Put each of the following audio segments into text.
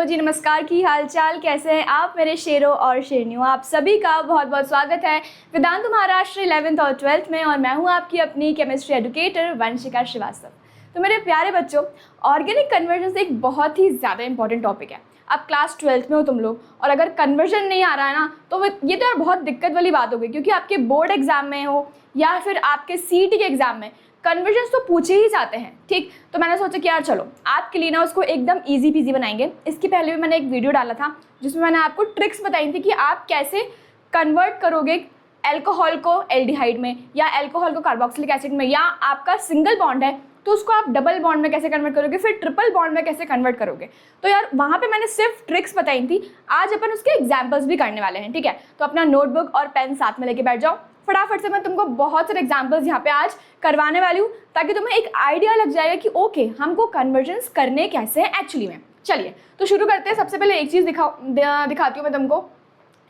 जी, नमस्कार। की हाल चाल, कैसे हैं आप मेरे शेरों और शेरनियों। आप सभी का बहुत बहुत स्वागत है वेदांत महाराष्ट्र 11th और 12th में, और मैं हूं आपकी अपनी केमिस्ट्री एजुकेटर वंशिका श्रीवास्तव। तो मेरे प्यारे बच्चों, ऑर्गेनिक कन्वर्जन एक बहुत ही ज़्यादा इंपॉर्टेंट टॉपिक है। अब क्लास 12th में हो तुम लोग, और अगर कन्वर्जन नहीं आ रहा है ना, तो ये तो यार बहुत दिक्कत वाली बात हो गई, क्योंकि आपके बोर्ड एग्जाम में हो या फिर आपके सीईटी के एग्जाम में कन्वर्जन्स तो पूछे ही जाते हैं। ठीक, तो मैंने सोचा कि यार चलो आपके लिए ना उसको एकदम इजी पीजी बनाएंगे। इसके पहले भी मैंने एक वीडियो डाला था जिसमें मैंने आपको ट्रिक्स बताई थी कि आप कैसे कन्वर्ट करोगे एल्कोहल को एल्डिहाइड में, या एल्कोहल को कार्बोक्सिलिक एसिड में, या आपका सिंगल बॉन्ड है तो उसको आप डबल बॉन्ड में कैसे कन्वर्ट करोगे, फिर ट्रिपल बॉन्ड में कैसे कन्वर्ट करोगे। तो यार वहाँ पे मैंने सिर्फ ट्रिक्स बताई थी, आज अपन उसके एग्जाम्पल्स भी करने वाले हैं। ठीक है, तो अपना नोटबुक और पेन साथ में लेके बैठ जाओ। फटाफट से मैं तुमको बहुत सारे एग्जाम्पल्स यहाँ पे आज करवाने वाली हूँ, ताकि तुम्हें एक आइडिया लग जाएगा कि ओके हमको कन्वर्जन्स करने कैसे हैं एक्चुअली में। चलिए तो शुरू करते हैं। सबसे पहले एक चीज़ दिखाती हूँ मैं तुमको।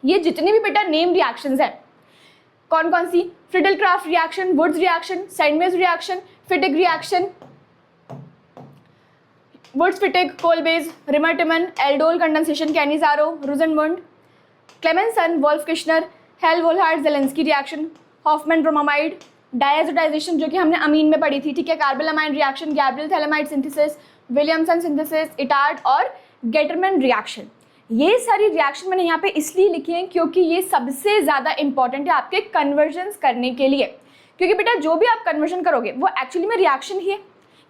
ये जितनी भी बेटा नेम रिएक्शंस हैं, कौन कौन सी, Friedel Crafts reaction, Wurtz reaction, sandwich reaction, Fittig reaction, Wurtz Fittig, Kolbe's, Reimer Tiemann, aldol condensation, Cannizzaro, Rosenmund, Clemmensen, Wolff Kishner, Hell Volhard Zelinsky reaction, Hofmann bromamide, diazotization जो कि हमने अमीन में पढ़ी थी। ठीक है, carbylamine reaction, Gabriel phthalimide synthesis, Williamson synthesis, Etard और गेटरमैन रिएक्शन। ये सारी रिएक्शन मैंने यहाँ पे इसलिए लिखी हैं क्योंकि ये सबसे ज़्यादा इंपॉर्टेंट है आपके कन्वर्जन्स करने के लिए। क्योंकि बेटा जो भी आप कन्वर्जन करोगे वो एक्चुअली में रिएक्शन ही है,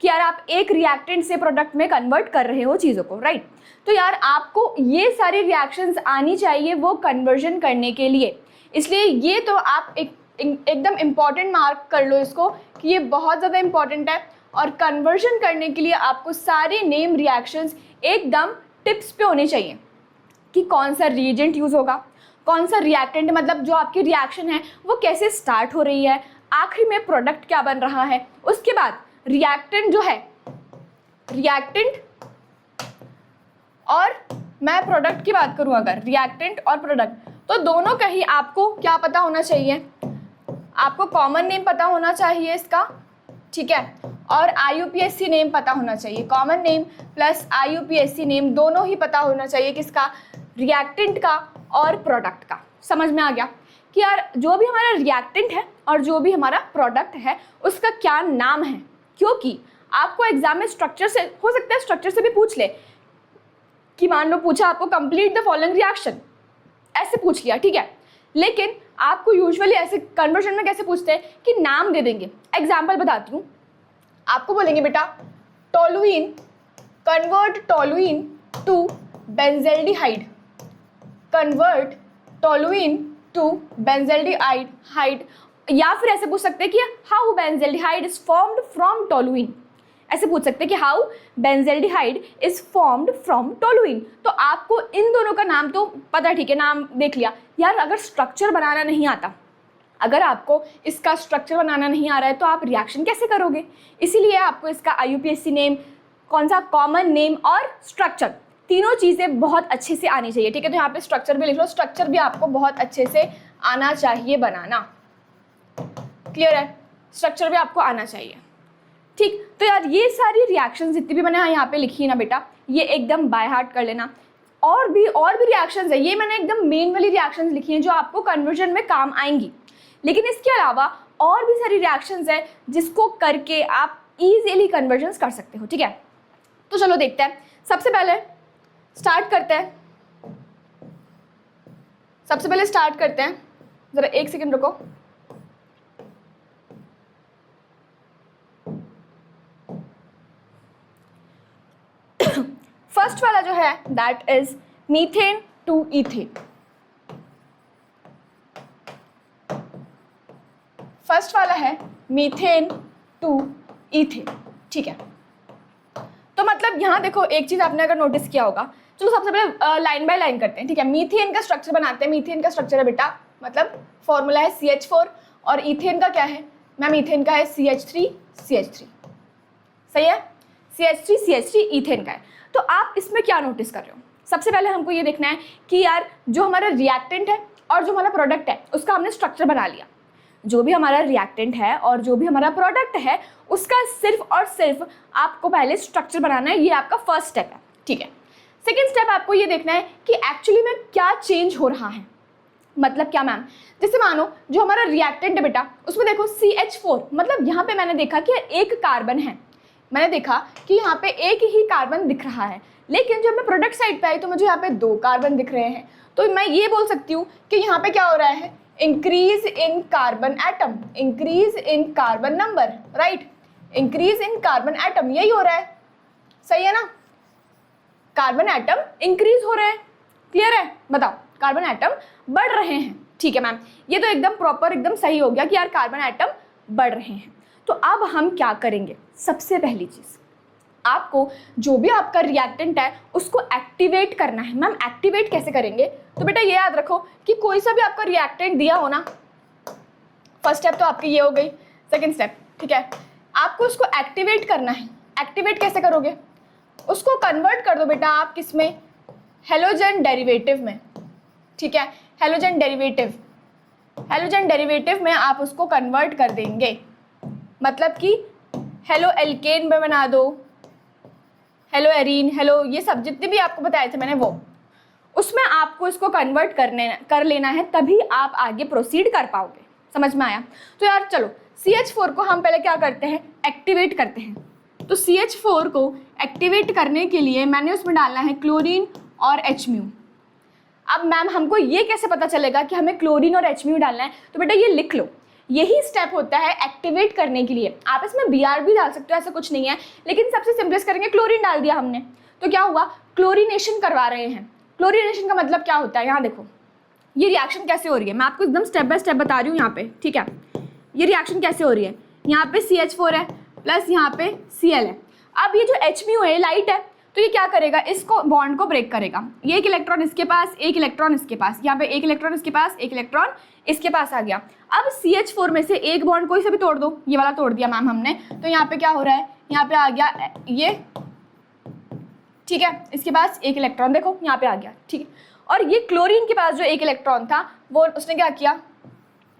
कि यार आप एक रिएक्टेंट से प्रोडक्ट में कन्वर्ट कर रहे हो चीज़ों को, राइट। तो यार आपको ये सारी रिएक्शंस आनी चाहिए वो कन्वर्जन करने के लिए। इसलिए ये तो आप एकदम इम्पॉर्टेंट मार्क कर लो इसको कि ये बहुत ज़्यादा इंपॉर्टेंट है। और कन्वर्जन करने के लिए आपको सारे नेम रिएक्शंस एकदम टिप्स पे होने चाहिए कि कौन सा रिएजेंट यूज़ होगा, कौन सा रिएक्टेंट, मतलब जो आपकी रिएक्शन है वो कैसे स्टार्ट हो रही है, आखिरी में प्रोडक्ट क्या बन रहा है, उसके बाद रिएक्टेंट जो है, रिएक्टेंट और मैं प्रोडक्ट की बात करूं, अगर रिएक्टेंट और प्रोडक्ट तो दोनों का ही आपको क्या पता होना चाहिए, आपको कॉमन नेम पता होना चाहिए इसका, ठीक है, और IUPAC नेम पता होना चाहिए। Common name plus IUPAC name दोनों ही पता होना चाहिए, किसका, रिएक्टेंट का और प्रोडक्ट का। समझ में आ गया कि यार जो भी हमारा रिएक्टेंट है और जो भी हमारा प्रोडक्ट है उसका क्या नाम है। क्योंकि आपको एग्जाम में स्ट्रक्चर से हो सकता है, स्ट्रक्चर से भी पूछ ले कि मान लो पूछा आपको कंप्लीट द फॉलोइंग रिएक्शन, ऐसे पूछ लिया, ठीक है, लेकिन आपको यूजुअली ऐसे कन्वर्जन में कैसे पूछते हैं कि नाम दे देंगे। एग्जाम्पल बताती हूँ, आपको बोलेंगे बेटा toluene, convert toluene to benzaldehyde, convert toluene to benzaldehyde, या फिर ऐसे पूछ सकते हैं कि how benzaldehyde is formed from toluene, ऐसे पूछ सकते हैं कि how benzaldehyde is formed from toluene. तो आपको इन दोनों का नाम तो पता है, ठीक है, नाम देख लिया। यार अगर स्ट्रक्चर बनाना नहीं आता, अगर आपको इसका स्ट्रक्चर बनाना नहीं आ रहा है तो आप रिएक्शन कैसे करोगे। इसीलिए आपको इसका IUPAC नेम, कौन सा, कॉमन नेम और स्ट्रक्चर, तीनों चीज़ें बहुत अच्छे से आनी चाहिए। ठीक है, तो यहाँ पे स्ट्रक्चर भी लिख लो, स्ट्रक्चर भी आपको बहुत अच्छे से आना चाहिए बनाना। क्लियर है, स्ट्रक्चर भी आपको आना चाहिए। ठीक, तो यार ये सारी रिएक्शंस जितनी भी मैंने यहाँ पे लिखी है ना बेटा, ये एकदम बाय हार्ट कर लेना। और भी रिएक्शंस है, ये मैंने एकदम मेन वाली रिएक्शंस लिखी हैं जो आपको कन्वर्जन में काम आएंगी। लेकिन इसके अलावा और भी सारी रिएक्शंस है जिसको करके आप इजीली कन्वर्जन्स कर सकते हो। ठीक है, तो चलो देखते हैं। सबसे पहले स्टार्ट करते हैं, जरा एक सेकेंड रुको। फर्स्ट वाला जो है that is methane to ethane. First वाला है मीथेन टू ईथेन। ठीक है, तो मतलब यहाँ देखो एक चीज आपने अगर नोटिस किया होगा, चलो सबसे पहले लाइन बाय लाइन करते हैं। ठीक है, मीथेन का स्ट्रक्चर बनाते हैं। मीथेन का स्ट्रक्चर है बेटा, मतलब फॉर्मूला है CH4, और ईथेन का क्या है मैम, ईथेन का है CH3CH3। सही है, CH3CH3 ईथेन का है। तो आप इसमें क्या नोटिस कर रहे हो, सबसे पहले हमको ये देखना है कि यार जो हमारा रिएक्टेंट है और जो हमारा प्रोडक्ट है उसका हमने स्ट्रक्चर बना लिया। जो भी हमारा रिएक्टेंट है और जो भी हमारा प्रोडक्ट है उसका सिर्फ और सिर्फ आपको पहले स्ट्रक्चर बनाना है, ये आपका फर्स्ट स्टेप है। ठीक है, सेकेंड स्टेप आपको ये देखना है कि एक्चुअली में क्या चेंज हो रहा है। मतलब क्या मैम, जैसे मानो जो हमारा रिएक्टेंट है बेटा, उसमें देखो CH4, मतलब यहाँ पे मैंने देखा कि एक कार्बन है, मैंने देखा कि यहाँ पे एक ही कार्बन दिख रहा है, लेकिन जब मैं प्रोडक्ट साइड पे आई तो मुझे यहाँ पे 2 कार्बन दिख रहे हैं। तो मैं ये बोल सकती हूँ कि यहाँ पे क्या हो रहा है, increase in carbon atom, increase in carbon number, right, increase in carbon atom, यही हो रहा है, सही है ना, कार्बन एटम इंक्रीज हो रहे हैं। क्लियर है, बताओ, कार्बन एटम बढ़ रहे हैं। ठीक है मैम, ये तो एकदम प्रॉपर, एकदम सही हो गया कि यार कार्बन एटम बढ़ रहे हैं। तो अब हम क्या करेंगे, सबसे पहली चीज आपको जो भी आपका रिएक्टेंट है उसको एक्टिवेट करना है। मैम एक्टिवेट कैसे करेंगे, तो बेटा ये याद रखो कि कोई सा भी आपका रिएक्टेंट दिया हो ना, फर्स्ट स्टेप तो आपकी ये हो गई, सेकेंड स्टेप, ठीक है, आपको उसको एक्टिवेट करना है। एक्टिवेट कैसे करोगे, उसको कन्वर्ट कर दो बेटा आप किसमें, हेलोजन डेरिवेटिव में। ठीक है, हेलोजन डेरिवेटिव, हेलोजन डेरिवेटिव में आप उसको कन्वर्ट कर देंगे, मतलब कि हेलो एल्केन में बना दो, हेलो एरीन, हेलो ये सब जितने भी आपको बताए थे मैंने वो, उसमें आपको इसको कन्वर्ट कर लेना है, तभी आप आगे प्रोसीड कर पाओगे। समझ में आया। तो यार चलो CH4 को हम पहले क्या करते हैं, एक्टिवेट करते हैं। तो CH4 को एक्टिवेट करने के लिए मैंने उसमें डालना है क्लोरीन और HMu। अब मैम हमको ये कैसे पता चलेगा कि हमें क्लोरीन और HMu डालना है, तो बेटा ये लिख लो, यही स्टेप होता है एक्टिवेट करने के लिए। आप इसमें Br भी डाल सकते हो, ऐसा कुछ नहीं है, लेकिन सबसे सिंपलेस्ट करेंगे, क्लोरीन डाल दिया हमने तो क्या हुआ, क्लोरीनेशन करवा रहे हैं। क्लोरीनेशन का मतलब क्या होता है, यहाँ देखो ये रिएक्शन कैसे हो रही है, मैं आपको एकदम स्टेप बाय स्टेप बता रही हूँ यहाँ पे। ठीक है, ये रिएक्शन कैसे हो रही है, यहाँ पे CH4 है प्लस यहाँ पे Cl है। अब ये जो HMu है लाइट है, तो ये क्या करेगा, इसको बॉन्ड को ब्रेक करेगा। ये एक इलेक्ट्रॉन इसके पास, एक इलेक्ट्रॉन इसके पास, यहाँ पे एक इलेक्ट्रॉन इसके पास, एक इलेक्ट्रॉन इसके पास आ गया। अब CH4 में से एक बॉन्ड कोई से भी तोड़ दो, ये वाला तोड़ दिया मैम हमने, तो यहाँ पे क्या हो रहा है, यहाँ पे आ गया ये, ठीक है, इसके पास एक इलेक्ट्रॉन देखो यहाँ पे आ गया। ठीक है, और ये क्लोरीन के पास जो एक इलेक्ट्रॉन था वो उसने क्या किया,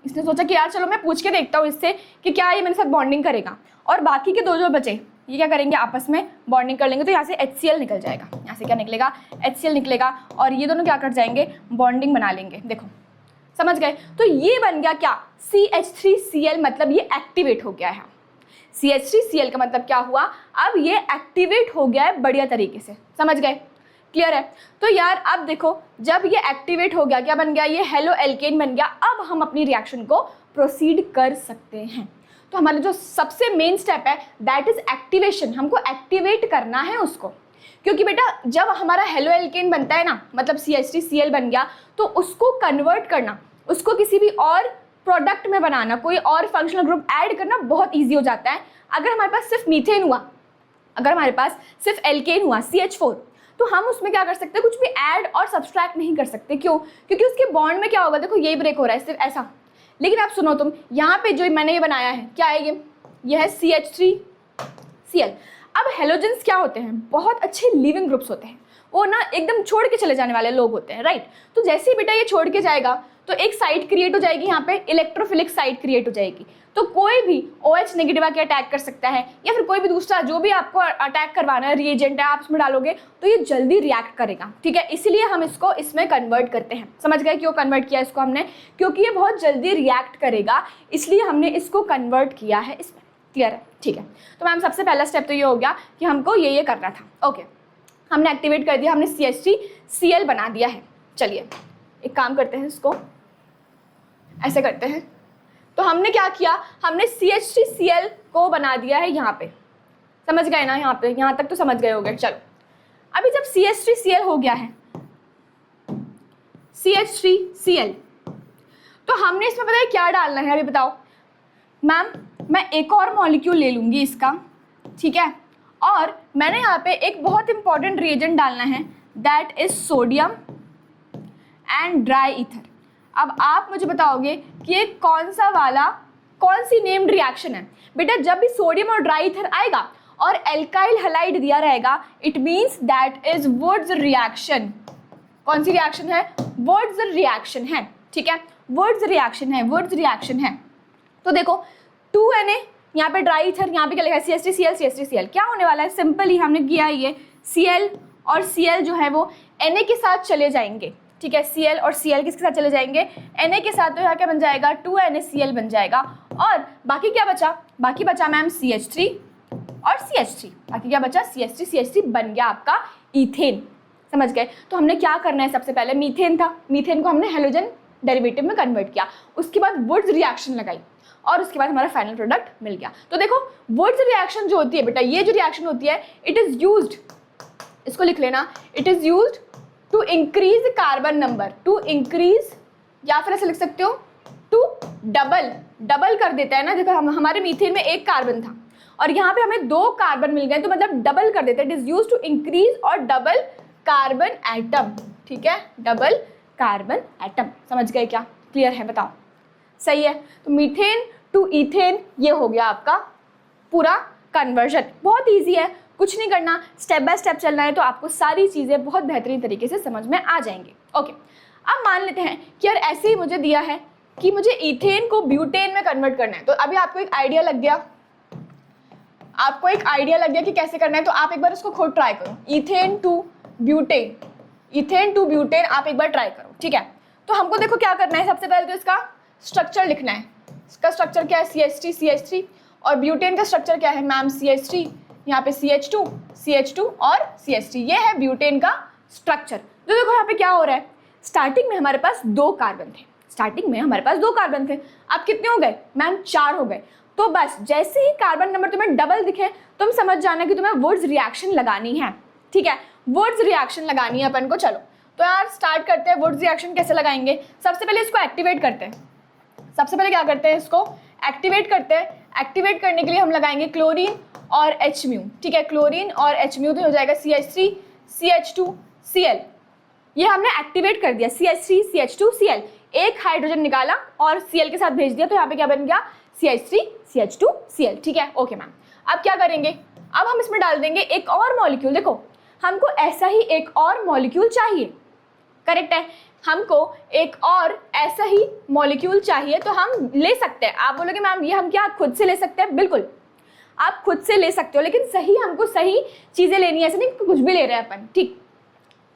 इसने सोचा कि यार चलो मैं पूछ के देखता हूँ इससे कि क्या ये मेरे साथ बॉन्डिंग करेगा, और बाकी के 2 जो बचे ये क्या करेंगे, आपस में बॉन्डिंग कर लेंगे। तो यहाँ से HCl निकल जाएगा, यहाँ से क्या निकलेगा, HCl निकलेगा, और ये दोनों क्या कर जाएंगे, बॉन्डिंग बना लेंगे। देखो समझ गए, तो ये बन गया क्या, CH3Cl, मतलब ये एक्टिवेट हो गया है। CH3Cl का मतलब क्या हुआ, अब ये एक्टिवेट हो गया है बढ़िया तरीके से। समझ गए, क्लियर है। तो यार अब देखो जब ये एक्टिवेट हो गया, क्या बन गया, ये हेलो एल्केन बन गया। अब हम अपनी रिएक्शन को प्रोसीड कर सकते हैं। तो हमारा जो सबसे मेन स्टेप है दैट इज एक्टिवेशन, हमको एक्टिवेट करना है उसको, क्योंकि बेटा जब हमारा हेलो एल्केन बनता है ना, मतलब CH3Cl बन गया, तो उसको कन्वर्ट करना, उसको किसी भी और प्रोडक्ट में बनाना, कोई और फंक्शनल ग्रुप ऐड करना बहुत ईजी हो जाता है। अगर हमारे पास सिर्फ मीथेन हुआ, अगर हमारे पास सिर्फ एल्केन हुआ CH4, तो हम उसमें क्या कर सकते हैं, कुछ भी ऐड और सब्सट्रैक्ट नहीं कर सकते। क्यों, क्योंकि उसके बॉन्ड में क्या होगा, देखो यही ब्रेक हो रहा है सिर्फ ऐसा। लेकिन आप सुनो, तुम यहाँ पे जो मैंने ये बनाया है क्या है, ये है CH3Cl। अब हेलोजेंस क्या होते हैं, बहुत अच्छे लिविंग ग्रुप्स होते हैं, वो ना एकदम छोड़ के चले जाने वाले लोग होते हैं, राइट। तो जैसे ही बेटा ये छोड़ के जाएगा तो एक साइट क्रिएट हो जाएगी, यहाँ पे इलेक्ट्रोफिलिक साइट क्रिएट हो जाएगी। तो कोई भी OH नेगेटिव आके अटैक कर सकता है, या फिर कोई भी दूसरा जो भी आपको अटैक करवाना है रिएजेंट है, आप उसमें डालोगे तो ये जल्दी रिएक्ट करेगा। ठीक है, इसीलिए हम इसको इसमें कन्वर्ट करते हैं। समझ गए क्यों कन्वर्ट किया इसको हमने, क्योंकि ये बहुत जल्दी रिएक्ट करेगा, इसलिए हमने इसको कन्वर्ट किया है इसमें। क्लियर है, ठीक है। तो मैम सबसे पहला स्टेप तो ये हो गया कि हमको ये करना था। ओके, हमने एक्टिवेट कर दिया, हमने CH3Cl बना दिया है। चलिए एक काम करते हैं, इसको ऐसे करते हैं। तो हमने क्या किया, हमने CH3Cl को बना दिया है यहाँ पे। समझ गए ना, यहाँ पे, यहाँ तक तो समझ गए होंगे। चलो अभी जब CH3Cl हो गया है, CH3Cl, तो हमने इसमें पता है क्या डालना है, अभी बताओ मैम। मैं एक और मॉलिक्यूल ले लूँगी इसका, ठीक है, और मैंने यहाँ पे एक बहुत इंपॉर्टेंट रिएजेंट डालना है, that is sodium and dry ether. अब आप मुझे बताओगे कि ये कौन सा वाला, कौन सी नेम्ड रिएक्शन है। बेटा जब भी सोडियम और ड्राई ईथर आएगा और एल्काइल हैलाइड दिया रहेगा, it means that is Wurtz reaction. कौन सी रिएक्शन है, वुड्स रिएक्शन है। ठीक है, वुड्स रिएक्शन है, वुड्स रिएक्शन है। तो देखो 2Na, यहाँ पे ड्राई ईथर, यहाँ पे क्या लिखा है CH3Cl, CH3Cl। क्या होने वाला है, सिंपली हमने किया ये Cl और Cl जो है वो Na के साथ चले जाएंगे, ठीक है। Cl और Cl किसके साथ चले जाएंगे, Na के साथ, तो यहाँ क्या बन जाएगा 2NaCl बन जाएगा। और बाकी क्या बचा, बाकी बचा मैम CH3 और CH3, बाकी क्या बचा CH3 बन गया आपका इथेन, समझ गए। तो हमने क्या करना है, सबसे पहले मीथेन था, मीथेन को हमने हेलोजन डेरिवेटिव में कन्वर्ट किया, उसके बाद वुड्स रिएक्शन लगाई और उसके बाद हमारा फाइनल प्रोडक्ट मिल गया। तो देखो वुड्स रिएक्शन जो होती है बेटा, ये जो रिएक्शन होती है इट इज यूज्ड, इसको लिख लेना, it is used to increase carbon number, to increase, या फिर ऐसे लिख सकते हो टू डबल कर देता है ना। देखो हमारे मीथेन में एक कार्बन था और यहाँ पे हमें 2 कार्बन मिल गए, तो मतलब डबल कर देता है। It is used to increase और डबल कार्बन एटम, ठीक है, डबल कार्बन एटम, समझ गए क्या, क्लियर है, बताओ सही है। तो मीथेन टू इथेन ये हो गया आपका पूरा कन्वर्जन, बहुत इजी है, कुछ नहीं करना, स्टेप बाय स्टेप चलना है, तो आपको सारी चीज़ें बहुत बेहतरीन तरीके से समझ में आ जाएंगे। ओके, अब मान लेते हैं कि यार ऐसे ही मुझे दिया है कि मुझे इथेन को ब्यूटेन में कन्वर्ट करना है, तो अभी आपको एक आइडिया लग गया, आपको एक आइडिया लग गया कि कैसे करना है, तो आप एक बार इसको खुद ट्राई करो, इथेन टू ब्यूटेन आप एक बार ट्राई करो, ठीक है। तो हमको देखो क्या करना है, सबसे पहले तो इसका स्ट्रक्चर लिखना है, इसका स्ट्रक्चर क्या है CH3 और ब्यूटेन का स्ट्रक्चर क्या है मैम CH3, यहाँ पे CH2 और CH3, ये है ब्यूटेन का स्ट्रक्चर। तो देखो यहाँ पे क्या हो रहा है, स्टार्टिंग में हमारे पास 2 कार्बन थे, अब कितने हो गए मैम 4 हो गए। तो बस जैसे ही कार्बन नंबर तुम्हें डबल दिखे तुम समझ जाना कि तुम्हें वुड्स रिएक्शन लगानी है, ठीक है, वुड्स रिएक्शन लगानी है अपन को। चलो तो यार स्टार्ट करते हैं, वुड्स रिएक्शन कैसे लगाएंगे, सबसे पहले इसको एक्टिवेट करते हैं, सबसे पहले क्या करते हैं, इसको एक्टिवेट करते हैं। एक्टिवेट करने के लिए हम लगाएंगे क्लोरीन और HMu, ठीक है, क्लोरीन और HMu, तो हो जाएगा CH3 CH2 Cl, ये हमने एक्टिवेट कर दिया, CH3 CH2 Cl, एक हाइड्रोजन निकाला और Cl के साथ भेज दिया, तो यहाँ पे क्या बन गया CH3 CH2 Cl, ठीक है। ओके मैम, अब क्या करेंगे, अब हम इसमें डाल देंगे एक और मॉलिक्यूल, देखो हमको ऐसा ही एक और मॉलिक्यूल चाहिए, करेक्ट है, हमको एक और ऐसा ही मॉलिक्यूल चाहिए, तो हम ले सकते हैं। आप बोलोगे मैम ये हम क्या खुद से ले सकते हैं, बिल्कुल आप खुद से ले सकते हो, लेकिन सही हमको सही चीज़ें लेनी है, ऐसे नहीं कुछ भी ले रहे हैं अपन, ठीक।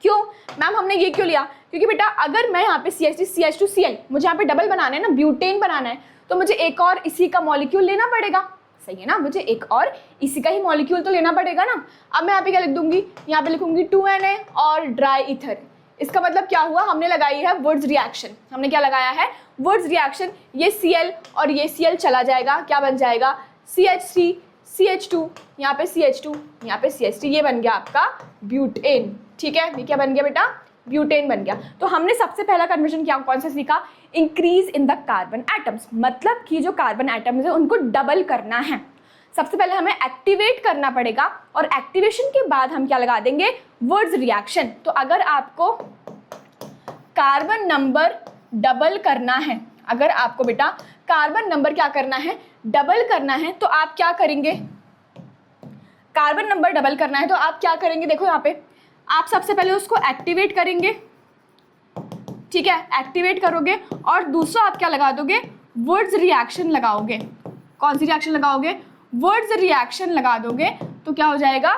क्यों मैम हमने ये क्यों लिया, क्योंकि बेटा अगर मैं यहाँ पे CH3 CH2 Cl, मुझे यहाँ पे डबल बनाना है ना, ब्यूटेन बनाना है, तो मुझे एक और इसी का मॉलिक्यूल लेना पड़ेगा, सही है ना, मुझे एक और इसी का ही मॉलिक्यूल तो लेना पड़ेगा ना। अब मैं यहाँ पे क्या लिख दूंगी, यहाँ पे लिखूंगी 2Na और ड्राई ईथर, इसका मतलब क्या हुआ, हमने लगाई है वुड्स रिएक्शन, हमने क्या लगाया है वुड्स रिएक्शन, ये Cl और ये Cl चला जाएगा, क्या बन जाएगा CH3 CH2, यहाँ पे CH2 यहाँ पे CH3, ये बन गया आपका ब्यूटेन, ठीक है, ये क्या बन गया बेटा ब्यूटेन बन गया। तो हमने सबसे पहला कन्वर्जन क्या कौन सा सीखा, increase in the carbon atoms, मतलब कि जो कार्बन एटम्स है उनको डबल करना है, सबसे पहले हमें एक्टिवेट करना पड़ेगा और एक्टिवेशन के बाद हम क्या लगा देंगे वुड्स रिएक्शन। तो अगर आपको कार्बन नंबर डबल करना है, अगर आपको बेटा कार्बन नंबर क्या करना है डबल करना है, तो आप क्या करेंगे, कार्बन नंबर डबल करना है तो आप क्या करेंगे, देखो यहाँ पे आप सबसे पहले उसको एक्टिवेट करेंगे, ठीक है, एक्टिवेट करोगे और दूसरा आप क्या लगा दोगे वुड्स रिएक्शन लगाओगे, कौन सी रिएक्शन लगाओगे वुड्स रिएक्शन लगा दोगे, तो क्या हो जाएगा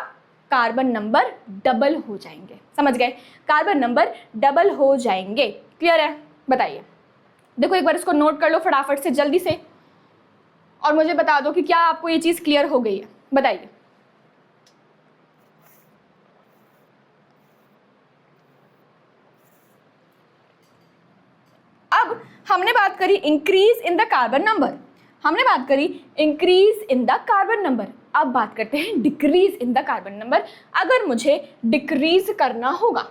कार्बन नंबर डबल हो जाएंगे, समझ गए, कार्बन नंबर डबल हो जाएंगे, क्लियर है, बताइए। देखो एक बार इसको नोट कर लो फटाफट से जल्दी से और मुझे बता दो कि क्या आपको ये चीज़ क्लियर हो गई है, बताइए। अब हमने बात करी increase in the carbon number, हमने बात करी increase in the carbon number, अब बात करते हैं decrease in the carbon number. अगर मुझे डिक्रीज करना होगा,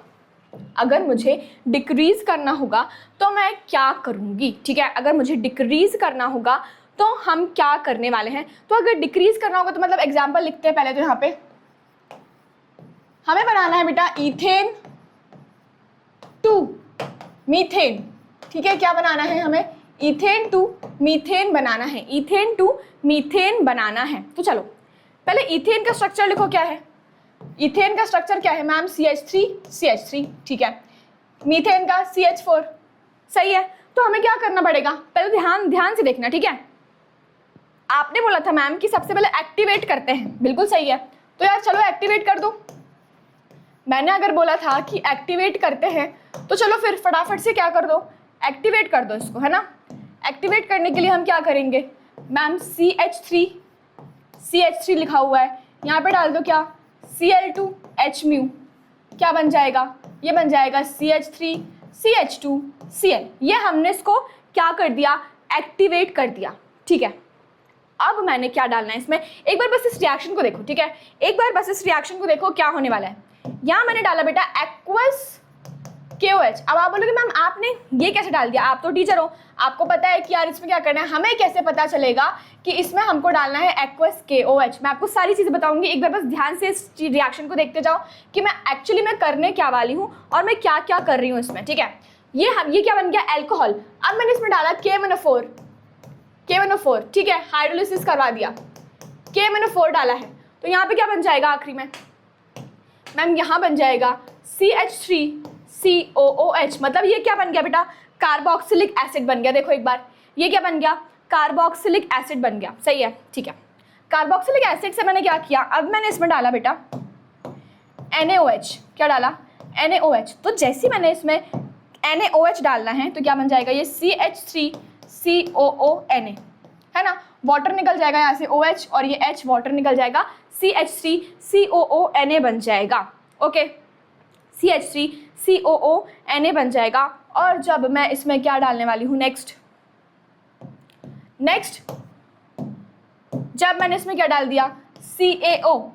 अगर मुझे डिक्रीज करना होगा तो मैं क्या करूँगी, ठीक है, अगर मुझे डिक्रीज करना होगा तो हम क्या करने वाले हैं, तो अगर डिक्रीज करना होगा तो मतलब एग्जाम्पल लिखते हैं पहले, तो यहाँ पे हमें बनाना है बेटा इथेन टू मीथेन, ठीक है, क्या बनाना है हमें इथेन टू मीथेन बनाना है, इथेन टू मीथेन बनाना है। तो चलो पहले इथेन का स्ट्रक्चर लिखो, क्या है इथेन का स्ट्रक्चर क्या है मैम CH3, ठीक है, मीथेन का CH4, सही है। तो हमें क्या करना पड़ेगा, पहले ध्यान से देखना, ठीक है, आपने बोला था मैम कि सबसे पहले एक्टिवेट करते हैं, बिल्कुल सही है, तो यार चलो एक्टिवेट कर दो, मैंने अगर बोला था कि एक्टिवेट करते हैं तो चलो फिर फटाफट से क्या कर दो, एक्टिवेट कर दो इसको, है ना। एक्टिवेट करने के लिए हम क्या करेंगे मैम, CH3 लिखा हुआ है, यहाँ पे डाल दो क्या, Cl2H म्यू, क्या बन जाएगा, ये बन जाएगा CH3 CH2 Cl। ये हमने इसको क्या कर दिया, एक्टिवेट कर दिया, ठीक है। अब मैंने क्या डालना है इसमें, एक बार बस इस रिएक्शन को देखो, ठीक है, एक बार बस इस रिएक्शन को देखो क्या होने वाला है। यहाँ मैंने डाला बेटा एक्वस KOH। अब आप बोलोगे मैम आपने ये कैसे डाल दिया, आप तो टीचर हो, आपको पता है कि यार इसमें क्या करना है, हमें कैसे पता चलेगा कि इसमें हमको डालना है एक्वस KOH। मैं आपको सारी चीज़ें बताऊंगी, एक बार बस ध्यान से इस रिएक्शन को देखते जाओ कि मैं एक्चुअली मैं करने क्या वाली हूँ और मैं क्या क्या कर रही हूँ इसमें, ठीक है। ये क्या बन गया, एल्कोहल। अब मैंने इसमें डाला K1O4, ठीक है, हाइड्रोलिसिस करवा दिया, K1O4 डाला है, तो यहाँ पे क्या बन जाएगा आखिरी में मैम, यहाँ बन जाएगा CH3COOH। मतलब ये क्या बन गया बेटा, कार्बोक्सिलिक एसिड बन गया। देखो एक बार, ये क्या बन गया, कार्बोक्सिलिक एसिड बन गया, सही है, ठीक है। कार्बोक्सिलिक एसिड से मैंने क्या किया, अब मैंने इसमें डाला बेटा NaOH। क्या डाला, NaOH। तो जैसे मैंने इसमें NaOH डालना है तो क्या बन जाएगा, ये CH3COONA, है ना, वाटर निकल जाएगा यहाँ से OH और ये H वाटर निकल जाएगा, CH3COONA बन जाएगा, ओके, CH3COONA बन जाएगा। और जब मैं इसमें क्या डालने वाली हूँ, नेक्स्ट जब मैंने इसमें क्या डाल दिया, CaO,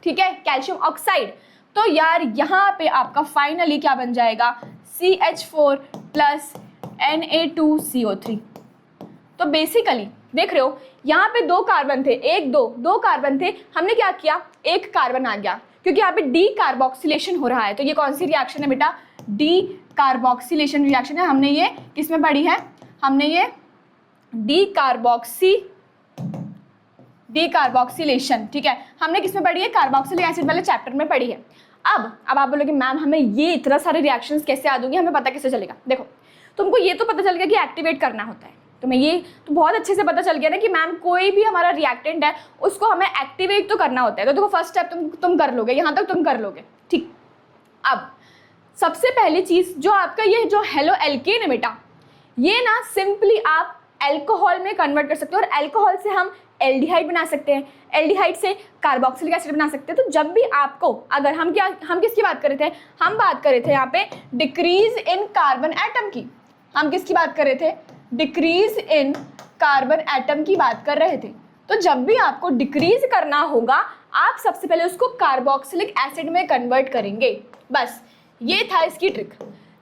ठीक है, कैल्शियम ऑक्साइड, तो यार यहाँ पे आपका फाइनली क्या बन जाएगा, CH4 प्लस Na2CO3। तो बेसिकली देख रहे हो यहाँ पे दो कार्बन थे, दो कार्बन थे, हमने क्या किया, एक कार्बन आ गया, क्योंकि यहाँ पे डी कार्बोक्सिलेशन हो रहा है। तो ये कौन सी रिएक्शन है बेटा, डी कार्बोक्सिलेशन रिएक्शन है। हमने ये किसमें पढ़ी है, हमने ये डी कार्बोक्सिलेशन, ठीक है, हमने किसमें पढ़ी है, कार्बोक्सिलिक एसिड वाले चैप्टर में पढ़ी है। अब आप बोलोगे मैम हमें ये इतना सारे रिएक्शंस कैसे याद होंगे, हमें पता कैसे चलेगा। देखो तुमको ये तो पता चल गया कि एक्टिवेट करना होता है, तुम्हें ये तो बहुत अच्छे से पता चल गया ना कि मैम कोई भी हमारा रिएक्टेंट है उसको हमें एक्टिवेट तो करना होता है। तो देखो फर्स्ट स्टेप तुम कर लोगे, यहाँ तक तुम कर लोगे, ठीक। अब सबसे पहली चीज जो आपका ये जो हेलो एल्केन है बेटा, ये ना सिंपली आप एल्कोहल में कन्वर्ट कर सकते हो और एल्कोहल से हम एल्डिहाइड बना सकते हैं, एल्डिहाइड से कार्बोक्सिलिक एसिड बना सकते हैं। तो जब भी आपको, अगर हम किसकी बात कर रहे थे, हम बात कर रहे थे यहाँ पे डिक्रीज इन कार्बन एटम की, हम किसकी बात कर रहे थे, डिक्रीज इन कार्बन एटम की बात कर रहे थे। तो जब भी आपको डिक्रीज करना होगा आप सबसे पहले उसको कार्बोक्सिलिक एसिड में कन्वर्ट करेंगे, बस ये था इसकी ट्रिक।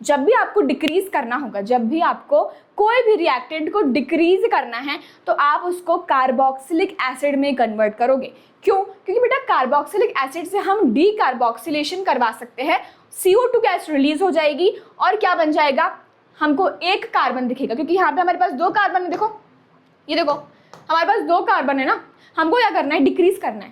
जब भी आपको डिक्रीज करना होगा, जब भी आपको कोई भी रिएक्टेंट को डिक्रीज करना है तो आप उसको कार्बोक्सिलिक एसिड में कन्वर्ट करोगे। क्यों, क्योंकि बेटा कार्बोक्सिलिक एसिड से हम डी कार्बोक्सिलेशन करवा सकते हैं, CO2 गैस रिलीज हो जाएगी और क्या बन जाएगा, हमको एक कार्बन दिखेगा, क्योंकि यहाँ पे हमारे पास दो कार्बन है। देखो ये देखो हमारे पास दो कार्बन है ना, हमको क्या करना है, डिक्रीज करना है।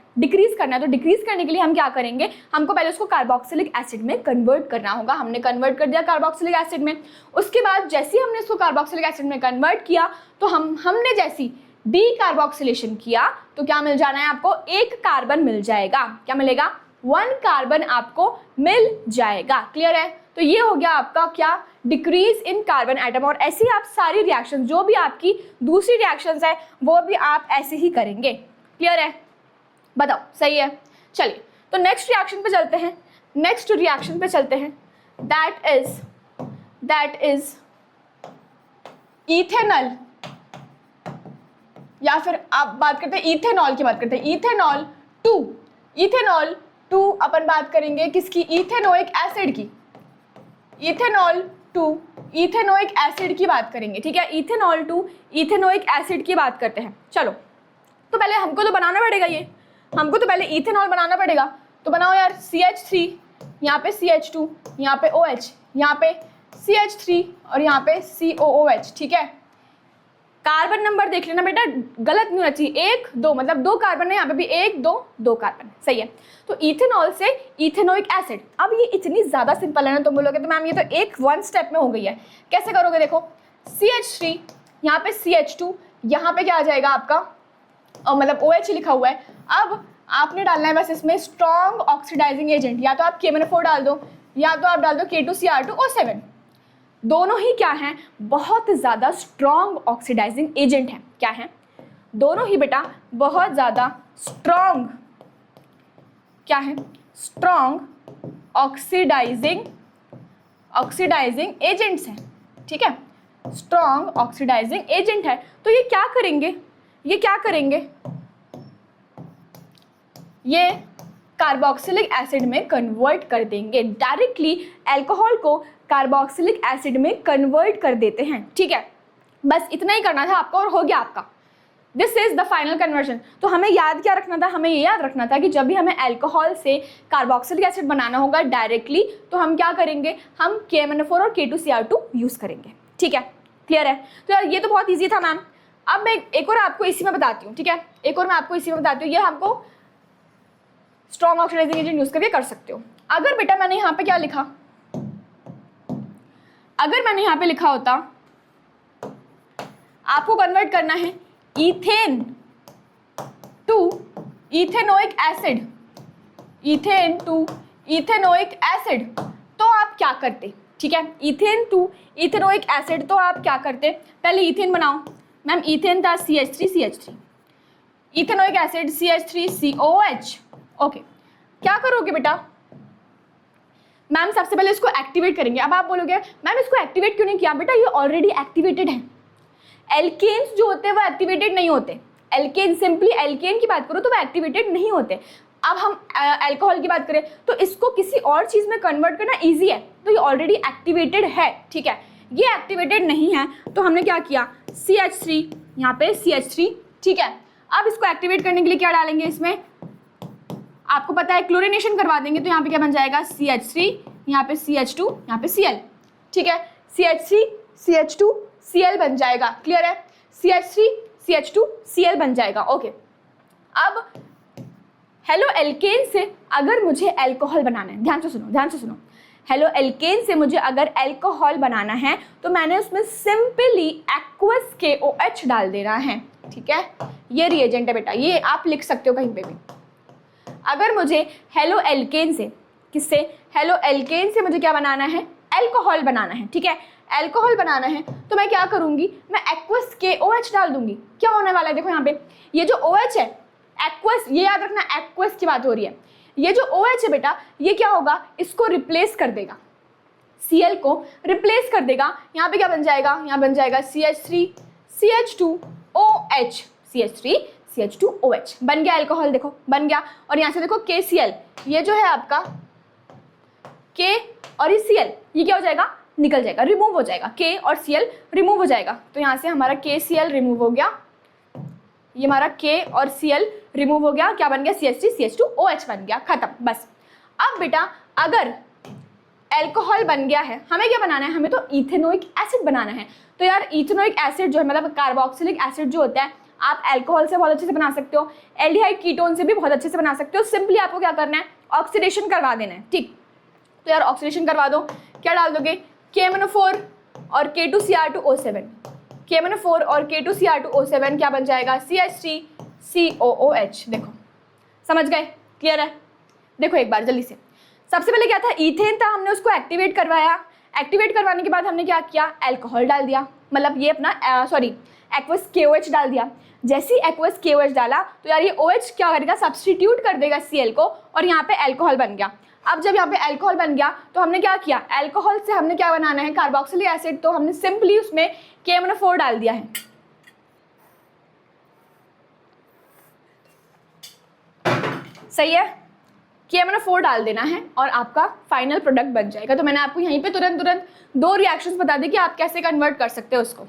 तो डिक्रीज करने के लिए हम क्या करेंगे, हमको पहले उसको कार्बोक्सिलिक एसिड में कन्वर्ट करना होगा। हमने कन्वर्ट कर दिया कार्बोक्सिलिक एसिड में, उसके बाद जैसे ही हमने उसको कार्बोक्सिलिक एसिड में कन्वर्ट किया तो हमने जैसी डी कार्बोक्सिलेशन किया तो क्या मिल जाना है आपको, एक कार्बन मिल जाएगा। क्या मिलेगा, 1 कार्बन आपको मिल जाएगा। क्लियर है, तो ये हो गया आपका क्या, डिक्रीज इन कार्बन एटम। और ऐसी आप सारी रिएक्शन, जो भी आपकी दूसरी रिएक्शंस है वो भी आप ऐसे ही करेंगे। क्लियर है, बताओ सही है। चलिए तो नेक्स्ट रिएक्शन पे चलते हैं, दैट इज इथेनॉल, या फिर आप बात करते हैं इथेनॉल की, इथेनॉल टू अपन बात करेंगे किसकी, इथेनोइक एसिड की, इथेनॉल टू इथेनोइक एसिड की बात करेंगे, ठीक है, इथेनॉल टू इथेनोइक एसिड की बात करते हैं। चलो तो पहले हमको तो बनाना पड़ेगा, हमको तो पहले इथेनॉल बनाना पड़ेगा। तो बनाओ यार, CH3, यहाँ पे CH2, यहाँ पे OH, यहाँ पे CH3 और यहाँ पे COOH, ठीक है। कार्बन नंबर देख लेना बेटा, गलत नहीं होना चाहिए, 1 2, मतलब 2 कार्बन है यहाँ पे भी, 1 2 कार्बन, सही है। तो इथेनॉल से इथेनोइक एसिड, अब ये इतनी ज़्यादा सिंपल है ना, तुम बोलोगे तो मैम ये तो एक 1 स्टेप में हो गई है, कैसे करोगे। देखो CH3, यहाँ पे CH2, यहाँ पे क्या आ जाएगा आपका, मतलब OH लिखा हुआ है। अब आपने डालना है बस इसमें स्ट्रॉन्ग ऑक्सीडाइजिंग एजेंट, या तो आप KMnO4 डाल दो या तो आप डाल दो K2Cr2O7। दोनों ही क्या हैं, बहुत ज़्यादा स्ट्रॉन्ग ऑक्सीडाइजिंग एजेंट हैं। क्या है, दोनों ही बेटा बहुत ज़्यादा स्ट्रॉन्ग, क्या है, स्ट्रॉन्ग ऑक्सीडाइजिंग एजेंट्स हैं। ठीक है, स्ट्रॉन्ग ऑक्सीडाइजिंग एजेंट है। तो ये क्या करेंगे, ये कार्बोक्सिलिक एसिड में कन्वर्ट कर देंगे, डायरेक्टली अल्कोहल को कार्बोक्सिलिक एसिड में कन्वर्ट कर देते हैं। ठीक है, बस इतना ही करना था आपको और हो गया आपका। This is the final conversion. तो हमें याद क्या रखना था, हमें ये याद रखना था कि जब भी हमें अल्कोहल से कार्बोक्सिलिक एसिड बनाना होगा डायरेक्टली, तो हम क्या करेंगे, हम KMnO4 और K2Cr2 यूज करेंगे। ठीक है, क्लियर है। तो यार ये तो बहुत ईजी था मैम। अब मैं एक और आपको इसी में बताती हूँ। ठीक है, एक और मैं आपको इसी में बताती हूँ, ये हमको स्ट्रॉन्ग ऑक्सीडाइजिंग एजेंट यूज करके कर सकते हो। अगर बेटा मैंने यहाँ पे क्या लिखा, अगर मैंने यहाँ पे लिखा होता आपको कन्वर्ट करना है ethane to ethanoic acid, ethane to ethanoic acid, तो आप क्या करते। ठीक है, ईथेन टू इथेनोइक एसिड, तो आप क्या करते, पहले ईथेन बनाओ। मैम ईथेन था CH3, ethanoic acid CH3COOH। Okay, क्या करोगे बेटा, मैम सबसे पहले इसको एक्टिवेट करेंगे। अब आप बोलोगे मैम इसको एक्टिवेट क्यों नहीं किया, बेटा ये ऑलरेडी एक्टिवेटेड है। एल्केन्स जो होते हैं वो एक्टिवेटेड नहीं होते। एल्केन, सिंपली एल्केन की बात करो तो वो एक्टिवेटेड नहीं होते। अब हम अल्कोहल की बात करें तो इसको किसी और चीज़ में कन्वर्ट करना ईजी है, तो ये ऑलरेडी एक्टिवेटेड है। ठीक है, ये एक्टिवेटेड नहीं है तो हमने क्या किया, CH3, यहाँ पे CH3। ठीक है, अब इसको एक्टिवेट करने के लिए क्या डालेंगे इसमें, आपको पता है क्लोरीनेशन करवा देंगे, तो यहाँ पे क्या बन जाएगा CH3, यहाँ पे CH2, यहाँ पे Cl। ठीक है, CH3 CH2 Cl बन जाएगा। क्लियर है, CH3 CH2 Cl बन जाएगा। ओके, अब हेलो एल्केन से अगर मुझे अल्कोहल बनाना है, ध्यान से सुनो, हेलो एल्केन से मुझे अगर अल्कोहल बनाना है तो मैंने उसमें सिंपली एक्वस KOH डाल देना है। ठीक है, ये रिएजेंट है बेटा, ये आप लिख सकते हो कहीं पे भी। अगर मुझे हेलो एल्केन से, किससे, हेलो एल्केन से मुझे क्या बनाना है, अल्कोहल बनाना है। ठीक है, अल्कोहल बनाना है तो मैं क्या करूंगी, मैं एक्वस KOH डाल दूंगी। क्या होने वाला है, देखो यहाँ पे ये जो OH है, एक्वस, ये याद रखना एक्वस की बात हो रही है। ये जो OH है बेटा, ये क्या होगा, इसको रिप्लेस कर देगा, Cl को रिप्लेस कर देगा। यहाँ पे क्या बन जाएगा, यहाँ बन जाएगा CH3 CH2OH, CH3 CH2OH बन गया अल्कोहल, देखो बन गया। और यहाँ से देखो KCl, ये जो है आपका K और ये Cl, ये क्या हो जाएगा, निकल जाएगा, रिमूव हो जाएगा, K और Cl रिमूव हो जाएगा। तो यहाँ से हमारा KCl रिमूव हो गया, ये हमारा K और Cl रिमूव हो गया, क्या बन गया, CH3 CH2OH बन गया, खत्म बस। अब बेटा अगर अल्कोहल बन गया है, हमें क्या बनाना है, हमें तो इथेनोइक एसिड बनाना है। तो यार इथेनोइक एसिड जो है, मतलब कार्बोक्सिलिक एसिड जो होता है, आप अल्कोहल से बहुत अच्छे से बना सकते हो, एल्डिहाइड कीटोन से भी बहुत अच्छे से बना सकते हो। सिंपली आपको क्या करना है, ऑक्सीडेशन करवा देना है। ठीक, तो यार ऑक्सीडेशन करवा दो, क्या डाल दोगे, KMnO4 और K2Cr2O7, KMnO4 और K2Cr2O7 क्या बन जाएगा, CH3COOH। देखो समझ गए, क्लियर है। देखो एक बार जल्दी से, सबसे पहले क्या था, ईथेन था, हमने उसको एक्टिवेट करवाया। एक्टिवेट करवाने के बाद हमने क्या किया, अल्कोहल डाल दिया, मतलब ये अपना एक्वस KOH डाल दिया। जैसे ही एक्वस KOH डाला तो यार ये OH क्या करेगा, सब्सटीट्यूट कर देगा Cl को, और यहाँ पे अल्कोहल बन गया। अब जब यहाँ पे अल्कोहल बन गया तो हमने क्या किया, अल्कोहल से हमने क्या बनाना है, कार्बोक्सिलिक एसिड, तो हमने सिंपली उसमें KMnO4 डाल दिया है। सही है, KMnO4 डाल देना है और आपका फाइनल प्रोडक्ट बन जाएगा। तो मैंने आपको यहीं पे तुरंत दो रिएक्शंस बता दी कि आप कैसे कन्वर्ट कर सकते हो उसको,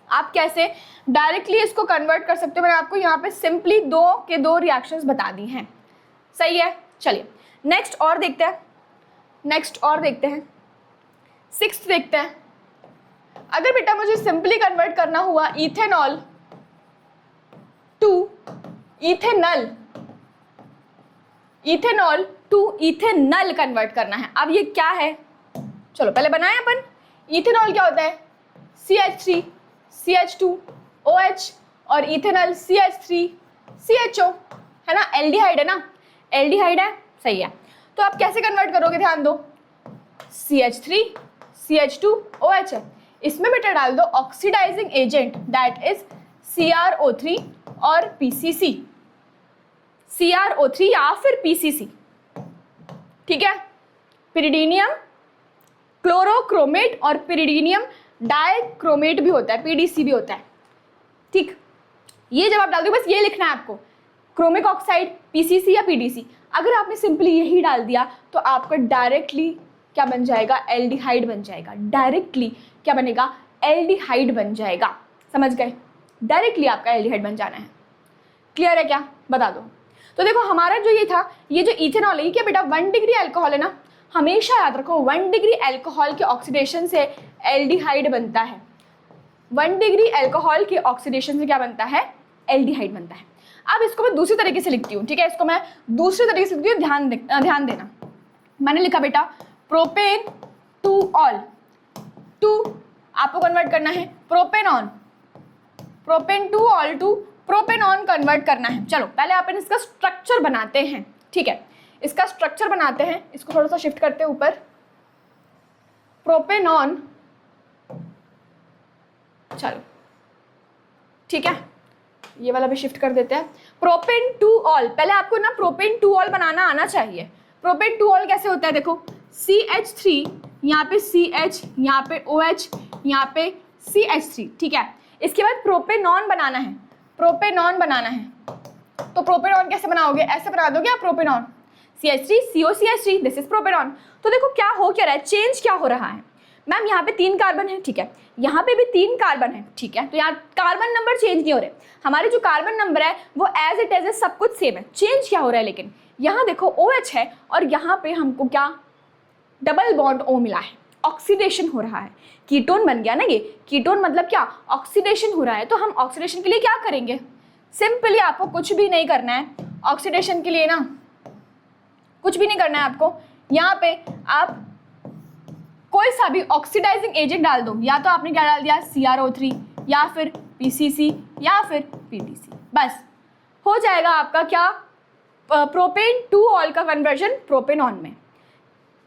आप कैसे डायरेक्टली इसको कन्वर्ट कर सकते हो। मैंने आपको यहाँ पे सिंपली दो रिएक्शंस बता दी हैं। सही है, चलिए नेक्स्ट और देखते हैं, 6th देखते हैं। अगर बेटा मुझे सिंपली कन्वर्ट करना हुआ इथेनॉल टू इथेनल कन्वर्ट करना है। अब ये क्या है, चलो पहले बनाएं अपन। इथेनॉल क्या होता है, CH3 CH2OH और इथेनल CH3CHO, है ना, एल्डिहाइड है ना, एल्डिहाइड है, सही है। तो आप कैसे कन्वर्ट करोगे, ध्यान दो, CH3 CH2 OH है, इसमें बेटा डाल दो oxidising agent that is CrO3 और PCC, CrO3 या फिर PCC, ठीक है। पिरिडीनियम क्लोरोक्रोमेट और पिरिडीनियम डाइक्रोमेट भी होता है, PDC भी होता है, ठीक। ये जब आप डाल दो बस ये लिखना है आपको, क्रोमिक ऑक्साइड, PCC या PDC। अगर आपने सिंपली यही डाल दिया तो आपका डायरेक्टली क्या बन जाएगा, एल्डिहाइड बन जाएगा, डायरेक्टली क्या बनेगा, एल्डिहाइड बन जाएगा, समझ गए, डायरेक्टली आपका एल्डिहाइड बन जाना है। क्लियर है क्या, बता दो। तो देखो हमारा जो ये था, ये जो इथेनॉल है ये क्या बेटा 1 डिग्री अल्कोहल है ना, हमेशा याद रखो 1 डिग्री अल्कोहल के ऑक्सीडेशन से एल्डिहाइड बनता है, 1 डिग्री अल्कोहल के ऑक्सीडेशन से क्या बनता है, एल्डिहाइड बनता है। अब इसको मैं दूसरी तरीके से लिखती हूँ, ठीक है, इसको मैं दूसरे तरीके से लिखती हूँ, ध्यान देना। मैंने लिखा बेटा प्रोपेन टू ऑल, टू आपको कन्वर्ट करना है propanone, propan two ol to propanone convert करना है। चलो पहले अपन इसका स्ट्रक्चर बनाते हैं, ठीक है, इसका स्ट्रक्चर बनाते हैं, इसको थोड़ा सा शिफ्ट करते हैं ऊपर, प्रोपेनॉन, चलो ठीक है, ये वाला भी शिफ्ट कर देते हैं, प्रोपेन टू ऑल। पहले आपको ना प्रोपेन टू ऑल बनाना आना चाहिए। प्रोपेन टू ऑल कैसे होता है, देखो CH3, यहाँ पे CH, यहाँ पे OH, यहाँ पे CH3, ठीक है। इसके बाद प्रोपेनॉन बनाना है, प्रोपेनॉन बनाना है, तो प्रोपेनॉन कैसे बनाओगे, ऐसे बना दोगे आप propanone, CH3 CO CH3, this is propanone. तो देखो क्या हो क्या रहा है, चेंज क्या हो रहा है मैम, यहाँ पे 3 कार्बन है, ठीक है, यहाँ पे भी 3 कार्बन है, ठीक है, तो यहाँ कार्बन नंबर चेंज नहीं हो रहे, हमारे जो कार्बन नंबर है वो एज इट इज सब कुछ सेम है, चेंज क्या हो रहा है, लेकिन यहाँ देखो OH है और यहाँ पे हमको क्या डबल बॉन्ड O मिला है, ऑक्सीडेशन हो रहा है, कीटोन बन गया ना, ये कीटोन मतलब क्या, ऑक्सीडेशन हो रहा है। तो हम ऑक्सीडेशन के लिए क्या करेंगे, सिंपली आपको कुछ भी नहीं करना है ऑक्सीडेशन के लिए ना, कुछ भी नहीं करना है आपको, यहाँ पे आप कोई सा भी ऑक्सीडाइजिंग एजेंट डाल दो, या तो आपने क्या डाल दिया CrO3 या फिर PCC या फिर PDC, बस हो जाएगा आपका क्या, प्रोपेन टू ऑल का कन्वर्जन प्रोपेनॉन में।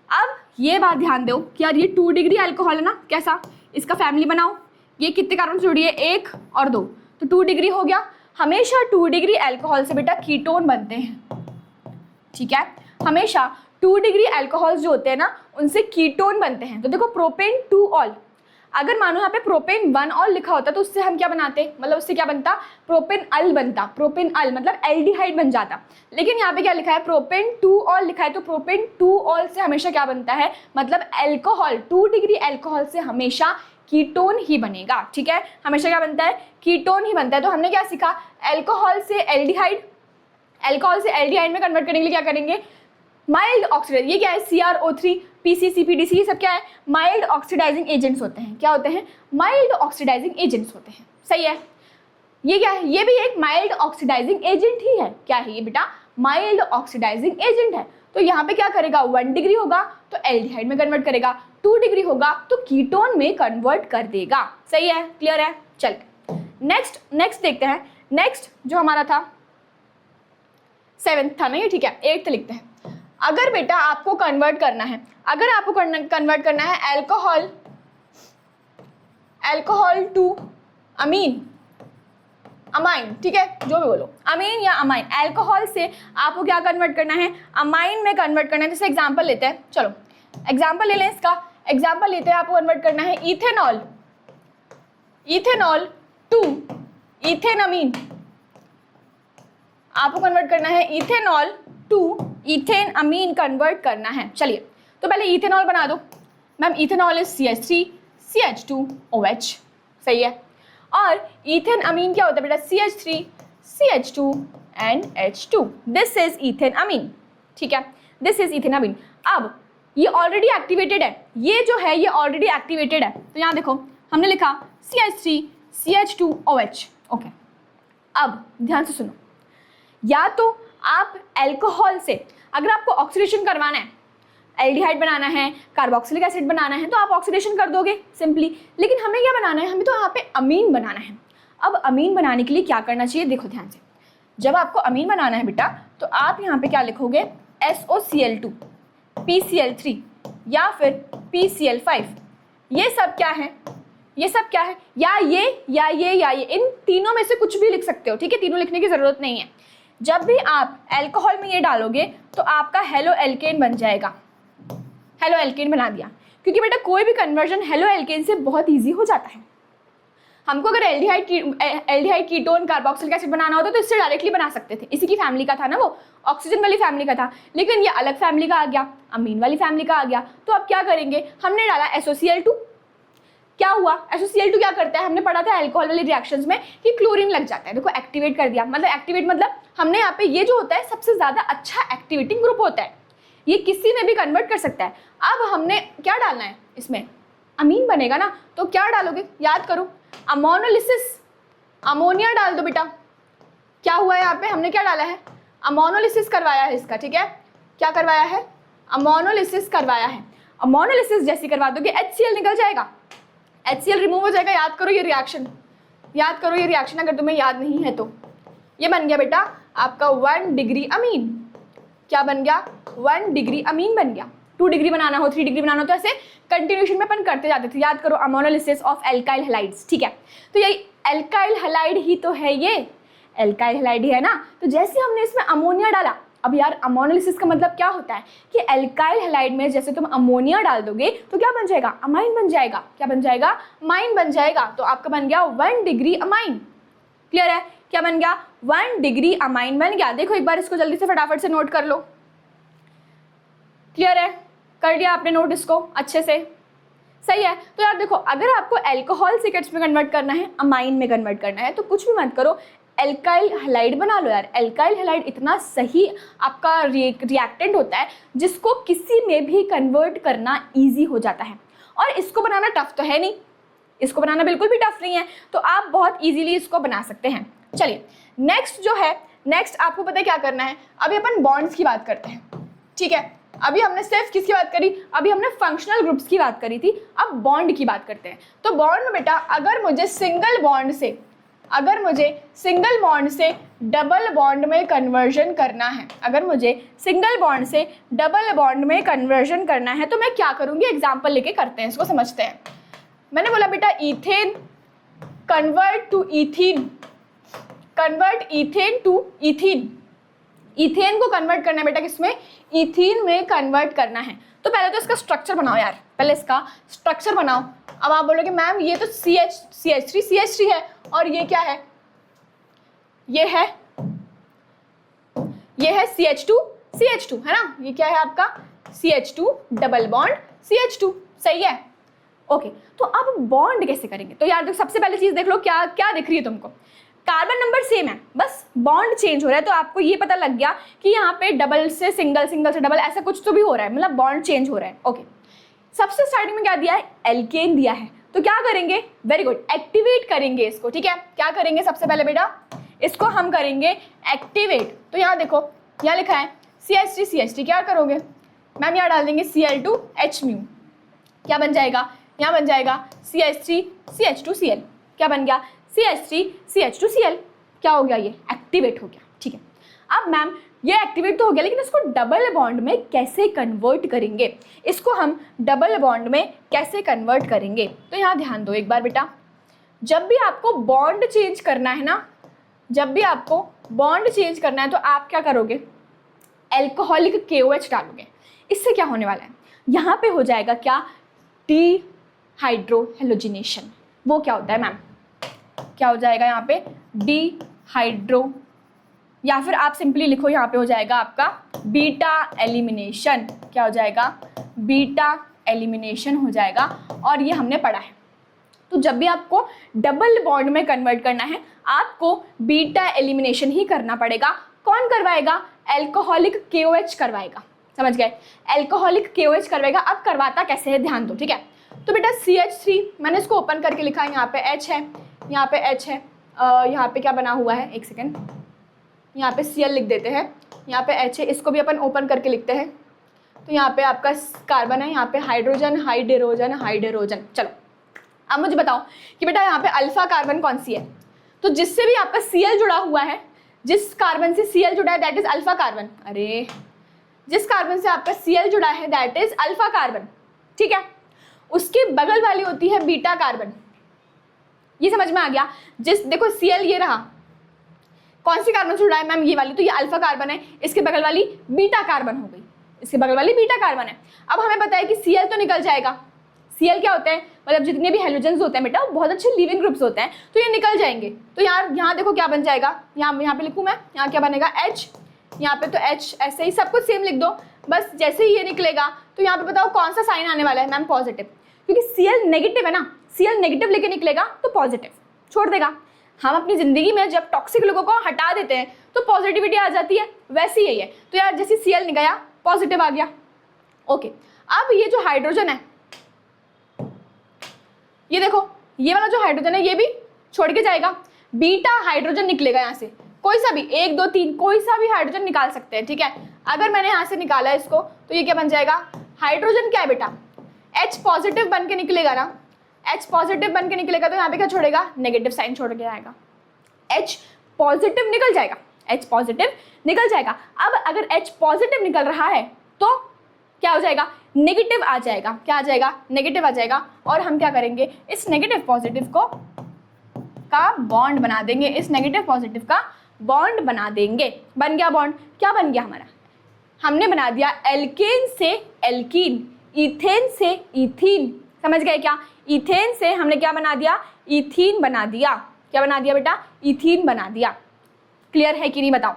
अब ये बात ध्यान दो कि यार ये 2 डिग्री अल्कोहल है ना, कैसा, इसका फैमिली बनाओ, ये कितने कार्बन से जुड़ी है, 1 और 2, तो 2 डिग्री हो गया। हमेशा 2 डिग्री अल्कोहल से बेटा कीटोन बनते हैं, ठीक है, हमेशा 2 डिग्री अल्कोहल जो होते हैं ना उनसे कीटोन बनते हैं। तो देखो प्रोपेन टू ऑल, अगर मानो यहाँ पे प्रोपेन 1 ऑल लिखा होता तो उससे हम क्या बनाते, मतलब उससे क्या बनता, प्रोपेन अल बनता, प्रोपेन अल मतलब एल्डिहाइड बन जाता, लेकिन यहाँ पे क्या लिखा है, प्रोपेन टू ऑल लिखा है, तो प्रोपेन टू ऑल से हमेशा क्या बनता है, मतलब अल्कोहल, 2 डिग्री अल्कोहल से हमेशा कीटोन ही बनेगा, ठीक है, हमेशा क्या बनता है, कीटोन ही बनता है। तो हमने क्या सीखा, अल्कोहल से एल्डिहाइड, अल्कोहल से एल्डिहाइड में कन्वर्ट करने के लिए क्या करेंगे, माइल्ड ऑक्सीडाइज, ये क्या है CrO3 PCC PDC, ये सब क्या है, माइल्ड ऑक्सीडाइजिंग एजेंट्स होते हैं, क्या होते हैं, माइल्ड ऑक्सीडाइजिंग एजेंट्स होते हैं, सही है। ये क्या है, ये भी एक माइल्ड ऑक्सीडाइजिंग एजेंट ही है, क्या है ये बेटा, माइल्ड ऑक्सीडाइजिंग एजेंट है। तो यहाँ पे क्या करेगा, 1 डिग्री होगा तो एल्डिहाइड में कन्वर्ट करेगा, 2 डिग्री होगा तो कीटोन में कन्वर्ट कर देगा, सही है, क्लियर है। चल नेक्स्ट देखते हैं, नेक्स्ट जो हमारा था 7th था ना ये, ठीक है, 8th लिखते हैं। अगर बेटा आपको कन्वर्ट करना है, अगर आपको कन्वर्ट करना है अल्कोहल टू अमीन, अमाइन, ठीक है, जो भी बोलो, अमीन या अमाइन, अल्कोहल से आपको क्या कन्वर्ट करना है, अमाइन में कन्वर्ट करना है। जैसे एग्जांपल लेते हैं, चलो एग्जांपल ले लें, इसका एग्जांपल लेते हैं, आपको कन्वर्ट करना है इथेनॉल टू इथेनअमीन, आपको कन्वर्ट करना है ethanol to ethanamine convert करना है। चलिए तो पहले इथेनॉल बना दो ma'am, ethanol is CH3 CH2 OH, सही है, और इथेन अमीन क्या होता है बेटा, CH3 CH2 and H2, this is ethane amine, ठीक है, दिस इज इथेन अमीन। अब ये ऑलरेडी एक्टिवेटेड है, ये जो है ये ऑलरेडी एक्टिवेटेड है, तो यहाँ देखो हमने लिखा CH3 CH2 OH, ओके। अब ध्यान से सुनो, या तो आप अल्कोहल से अगर आपको ऑक्सीडेशन करवाना है, एल्डिहाइड बनाना है, कार्बोक्सिलिक एसिड बनाना है, तो आप ऑक्सीडेशन कर दोगे सिंपली, लेकिन हमें क्या बनाना है, हमें तो यहाँ पे अमीन बनाना है। अब अमीन बनाने के लिए क्या करना चाहिए, देखो ध्यान से, जब आपको अमीन बनाना है बेटा तो आप यहाँ पे क्या लिखोगे, SOCl2, PCl3 या फिर PCl5। ये सब क्या है, ये सब क्या है, या ये, इन तीनों में से कुछ भी लिख सकते हो, ठीक है, तीनों लिखने की जरूरत नहीं है। जब भी आप अल्कोहल में ये डालोगे तो आपका हेलो एल्केन बन जाएगा। हेलो एल्केन बना दिया, क्योंकि बेटा कोई भी कन्वर्जन हेलो एल्केन से बहुत ईजी हो जाता है। हमको अगर एल्डिहाइड कीटोन कार्बोक्सिलिक एसिड बनाना होता तो इससे डायरेक्टली बना सकते थे, इसी की फैमिली का था ना, वो ऑक्सीजन वाली फैमिली का था, लेकिन ये अलग फैमिली का आ गया, अमीन वाली फैमिली का आ गया। तो अब क्या करेंगे, हमने डाला SOCl2, क्या हुआ, SOCl2 क्या करता है, हमने पढ़ा था अल्कोहल वाली रिएक्शंस में कि क्लोरीन लग जाता है, देखो एक्टिवेट कर दिया, मतलब एक्टिवेट मतलब हमने यहाँ पे ये जो होता है सबसे ज्यादा अच्छा एक्टिवेटिंग ग्रुप होता है, ये किसी में भी कन्वर्ट कर सकता है। अब हमने क्या डालना है इसमें, अमीन बनेगा ना, तो क्या डालोगे, याद करो, अमोनोलिसिस, अमोनिया डाल दो बेटा। क्या हुआ है यहाँ पे, हमने क्या डाला है, अमोनोलिसिस करवाया है इसका, ठीक है, क्या करवाया है, अमोनोलिसिस करवाया है। अमोनोलिसिस जैसी करवा दोगे HCl निकल जाएगा, HCl रिमूव हो जाएगा। याद करो ये रिएक्शन, याद करो ये रिएक्शन, अगर तुम्हें याद नहीं है तो ये बन गया बेटा आपका 1 डिग्री अमीन। क्या बन गया, 1 डिग्री अमीन बन गया। 2 डिग्री बनाना हो, 3 डिग्री बनाना हो तो ऐसे कंटिन्यूशन में अपन करते जाते थे। याद करो, अमोनोलिसिस ऑफ एल्काइल हैलाइड्स, ठीक है, तो यही एल्काइल हैलाइड ही तो है, ये एल्काइल हैलाइड ही है ना। तो जैसे हमने इसमें अमोनिया डाला, अब यार अमोनोलिसिस का मतलब क्या होता है कि एल्काइल हैलाइड में जैसे तुम अमोनिया डाल दोगे तो क्या बन जाएगा, अमाइन बन जाएगा। क्या बन जाएगा, अमाइन बन जाएगा। तो आपका बन गया 1 डिग्री अमाइन। क्लियर है, क्या बन गया, 1 डिग्री अमाइन बन गया। देखो एक बार इसको जल्दी से फटाफट से नोट कर लो। क्लियर है, कर लिया आपने नोट इसको अच्छे से, सही है। तो यार देखो, अगर आपको अल्कोहल से किस में कन्वर्ट करना है, अमाइन में कन्वर्ट करना है, तो कुछ भी मत करो, एल्काइल हैलाइड बना लो यार। एल्काइल हैलाइड इतना सही आपका रिएक्टेंट होता है जिसको किसी में भी कन्वर्ट करना इजी हो जाता है, और इसको बनाना टफ तो है नहीं, इसको बनाना बिल्कुल भी टफ नहीं है, तो आप बहुत इजीली इसको बना सकते हैं। चलिए नेक्स्ट जो है, नेक्स्ट आपको पता है क्या करना है, अभी अपन बॉन्ड्स की बात करते हैं, ठीक है। अभी हमने सिर्फ किसकी बात करी, अभी हमने फंक्शनल ग्रुप्स की बात करी थी, अब बॉन्ड की बात करते हैं। तो बॉन्ड में बेटा अगर मुझे सिंगल बॉन्ड से डबल बॉन्ड में कन्वर्जन करना है, अगर मुझे सिंगल बॉन्ड से डबल बॉन्ड में कन्वर्जन करना है तो मैं क्या करूंगी, एग्जांपल लेके करते हैं, इसको समझते हैं। मैंने बोला बेटा ethane convert to ethene, convert ethane to ethene. Ethane को कन्वर्ट करना है बेटा किसमें, इथीन में कन्वर्ट करना है। तो पहले तो इसका स्ट्रक्चर बनाओ यार, पहले इसका स्ट्रक्चर बनाओ। अब आप बोलोगे मैम ये तो CH3 है, और ये क्या है, ये है CH2 है ना, ये क्या है आपका CH2 डबल बॉन्ड CH2, सही है। ओके, तो अब बॉन्ड कैसे करेंगे, तो यार सबसे पहले चीज देख लो, क्या क्या दिख रही है तुमको, कार्बन नंबर सेम है, बस बॉन्ड चेंज हो रहा है। तो आपको ये पता लग गया कि यहाँ पे डबल से सिंगल, सिंगल से डबल, ऐसा कुछ तो भी हो रहा है, मतलब बॉन्ड चेंज हो रहा है। ओके, सबसे स्टार्टिंग में क्या दिया है, एल्केन दिया है, तो क्या करेंगे, वेरी गुड, एक्टिवेट करेंगे इसको, ठीक है। क्या करेंगे सबसे पहले बेटा, इसको हम करेंगे एक्टिवेट। तो यहाँ देखो, यहाँ लिखा है CH3, क्या करोगे मैम, यहाँ डाल देंगे Cl2H-, क्या बन जाएगा, यहाँ बन जाएगा CH3CH2Cl, क्या बन गया CH3CH2Cl, क्या हो गया, ये एक्टिवेट हो गया, ठीक है। अब मैम ये एक्टिवेट तो हो गया, लेकिन इसको डबल बॉन्ड में कैसे कन्वर्ट करेंगे, इसको हम डबल बॉन्ड में कैसे कन्वर्ट करेंगे, तो यहाँ ध्यान दो एक बार बेटा, जब भी आपको बॉन्ड चेंज करना है ना, जब भी आपको बॉन्ड चेंज करना है तो आप क्या करोगे, एल्कोहलिक KOH डालोगे। इससे क्या होने वाला है, यहाँ पे हो जाएगा क्या, डिहाइड्रोहेलोजिनेशन। वो क्या होता है मैम, क्या हो जाएगा यहाँ पे, डिहाइड्रो, या फिर आप सिंपली लिखो यहाँ पे हो जाएगा आपका बीटा एलिमिनेशन। क्या हो जाएगा, बीटा एलिमिनेशन हो जाएगा, और ये हमने पढ़ा है। तो जब भी आपको डबल बॉन्ड में कन्वर्ट करना है आपको बीटा एलिमिनेशन ही करना पड़ेगा। कौन करवाएगा, एल्कोहलिक KOH करवाएगा, समझ गए, एल्कोहलिक KOH करवाएगा। अब करवाता कैसे है ध्यान दो, ठीक है। तो बेटा CH3 मैंने इसको ओपन करके लिखा है, यहाँ पे H है, यहाँ पे H है, यहाँ पे क्या बना हुआ है, एक सेकेंड, यहाँ पे Cl लिख देते हैं, यहाँ पे H है, इसको भी अपन ओपन करके लिखते हैं। तो यहाँ पे आपका कार्बन है, यहाँ पे हाइड्रोजन, हाइड्रोजन। चलो अब मुझे बताओ कि बेटा यहाँ पे अल्फा कार्बन कौन सी है, तो जिससे भी आपका Cl जुड़ा हुआ है, जिस कार्बन से Cl जुड़ा है दैट इज अल्फा कार्बन, अरे जिस कार्बन से आपका Cl जुड़ा है दैट इज अल्फा कार्बन, ठीक है। उसके बगल वाली होती है बीटा कार्बन, ये समझ में आ गया। जिस देखो Cl ये रहा, कौन सी कार्बन से जुड़ा है मैम, ये वाली, तो ये अल्फा कार्बन है, इसके बगल वाली बीटा कार्बन हो गई, इसके बगल वाली बीटा कार्बन है। अब हमें पता है कि Cl तो निकल जाएगा, Cl क्या होता है, मतलब जितने भी हेलोजेंस होते हैं बेटा वो बहुत अच्छे लिविंग ग्रुप्स होते हैं, तो ये निकल जाएंगे। तो यार यहाँ देखो क्या बन जाएगा, यहाँ पे लिखूँ मैं, यहाँ क्या बनेगा H, यहाँ पे तो H, ऐसे ही सब कुछ सेम लिख दो, बस जैसे ही ये निकलेगा तो यहाँ पे बताओ कौन सा साइन आने वाला है मैम, पॉजिटिव, क्योंकि Cl नेगेटिव है ना, Cl नेगेटिव लेके निकलेगा तो पॉजिटिव छोड़ देगा। हम अपनी जिंदगी में जब टॉक्सिक लोगों को हटा देते हैं तो पॉजिटिविटी आ जाती है, वैसे ही है। तो यार जैसे Cl निकला पॉजिटिव आ गया, ओके। अब ये जो हाइड्रोजन है, ये देखो ये वाला जो हाइड्रोजन है ये भी छोड़ के जाएगा, बीटा हाइड्रोजन निकलेगा यहाँ से, कोई सा भी 1 2 3 कोई सा भी हाइड्रोजन निकाल सकते हैं, ठीक है। अगर मैंने यहाँ से निकाला है इसको तो ये क्या बन जाएगा, हाइड्रोजन क्या है बेटा, H पॉजिटिव बन के निकलेगा ना, H पॉजिटिव बन के निकलेगा तो यहाँ पे क्या छोड़ेगा, नेगेटिव साइन छोड़ के आएगा, H पॉजिटिव निकल जाएगा, H पॉजिटिव निकल जाएगा। अब अगर H पॉजिटिव निकल रहा है तो क्या हो जाएगा, नेगेटिव आ जाएगा, क्या आ जाएगा, नेगेटिव आ जाएगा। और हम क्या करेंगे, इस नेगेटिव पॉजिटिव को का बॉन्ड बना देंगे, इस नेगेटिव पॉजिटिव का बॉन्ड बना देंगे, बन गया बॉन्ड, क्या बन गया हमारा, हमने बना दिया एल्केन से एल्कीन, इथेन से इथीन, समझ गए क्या, इथेन से हमने क्या बना दिया, इथीन बना दिया, क्या बना दिया बेटा, इथीन बना दिया। क्लियर है कि नहीं बताओ।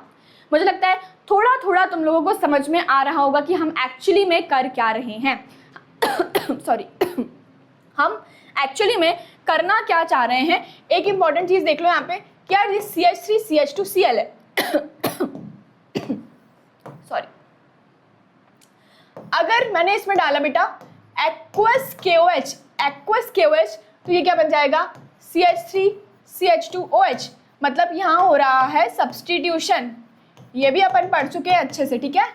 मुझे लगता है थोड़ा थोड़ा तुम लोगों को समझ में आ रहा होगा कि हम एक्चुअली में कर क्या रहे हैं सॉरी हम एक्चुअली में करना क्या चाह रहे हैं। एक इंपॉर्टेंट चीज देख लो यहाँ पे, क्या ये CH3 CH2 Cl है सॉरी, अगर मैंने इसमें डाला बेटा एक्वस KOH तो ये क्या बन जाएगा, CH3 CH2OH, मतलब यहाँ हो रहा है सब्स्टिट्यूशन। ये भी अपन पढ़ चुके हैं अच्छे से, ठीक है,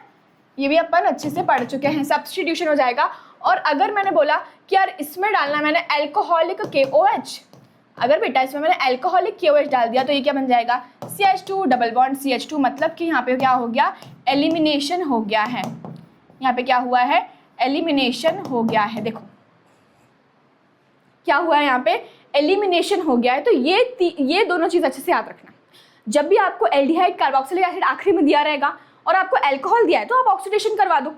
ये भी अपन अच्छे से पढ़ चुके हैं, सब्स्टिट्यूशन हो जाएगा। और अगर मैंने बोला कि यार इसमें डालना मैंने अल्कोहलिक KOH, अगर बेटा इसमें मैंने अल्कोहलिक KOH डाल दिया तो ये क्या बन जाएगा, CH2 डबल बॉन्ड CH2, मतलब कि यहाँ पे क्या हो गया, एलिमिनेशन हो गया है, यहाँ पे क्या हुआ है, एलिमिनेशन हो गया है। देखो क्या हुआ है, यहाँ पे एलिमिनेशन हो गया है। तो ये दोनों चीज अच्छे से याद रखना। जब भी आपको एल्डिहाइड कार्बोक्सिलिक एसिड आखिरी में दिया रहेगा और आपको अल्कोहल दिया है तो आप ऑक्सीडेशन करवा दो,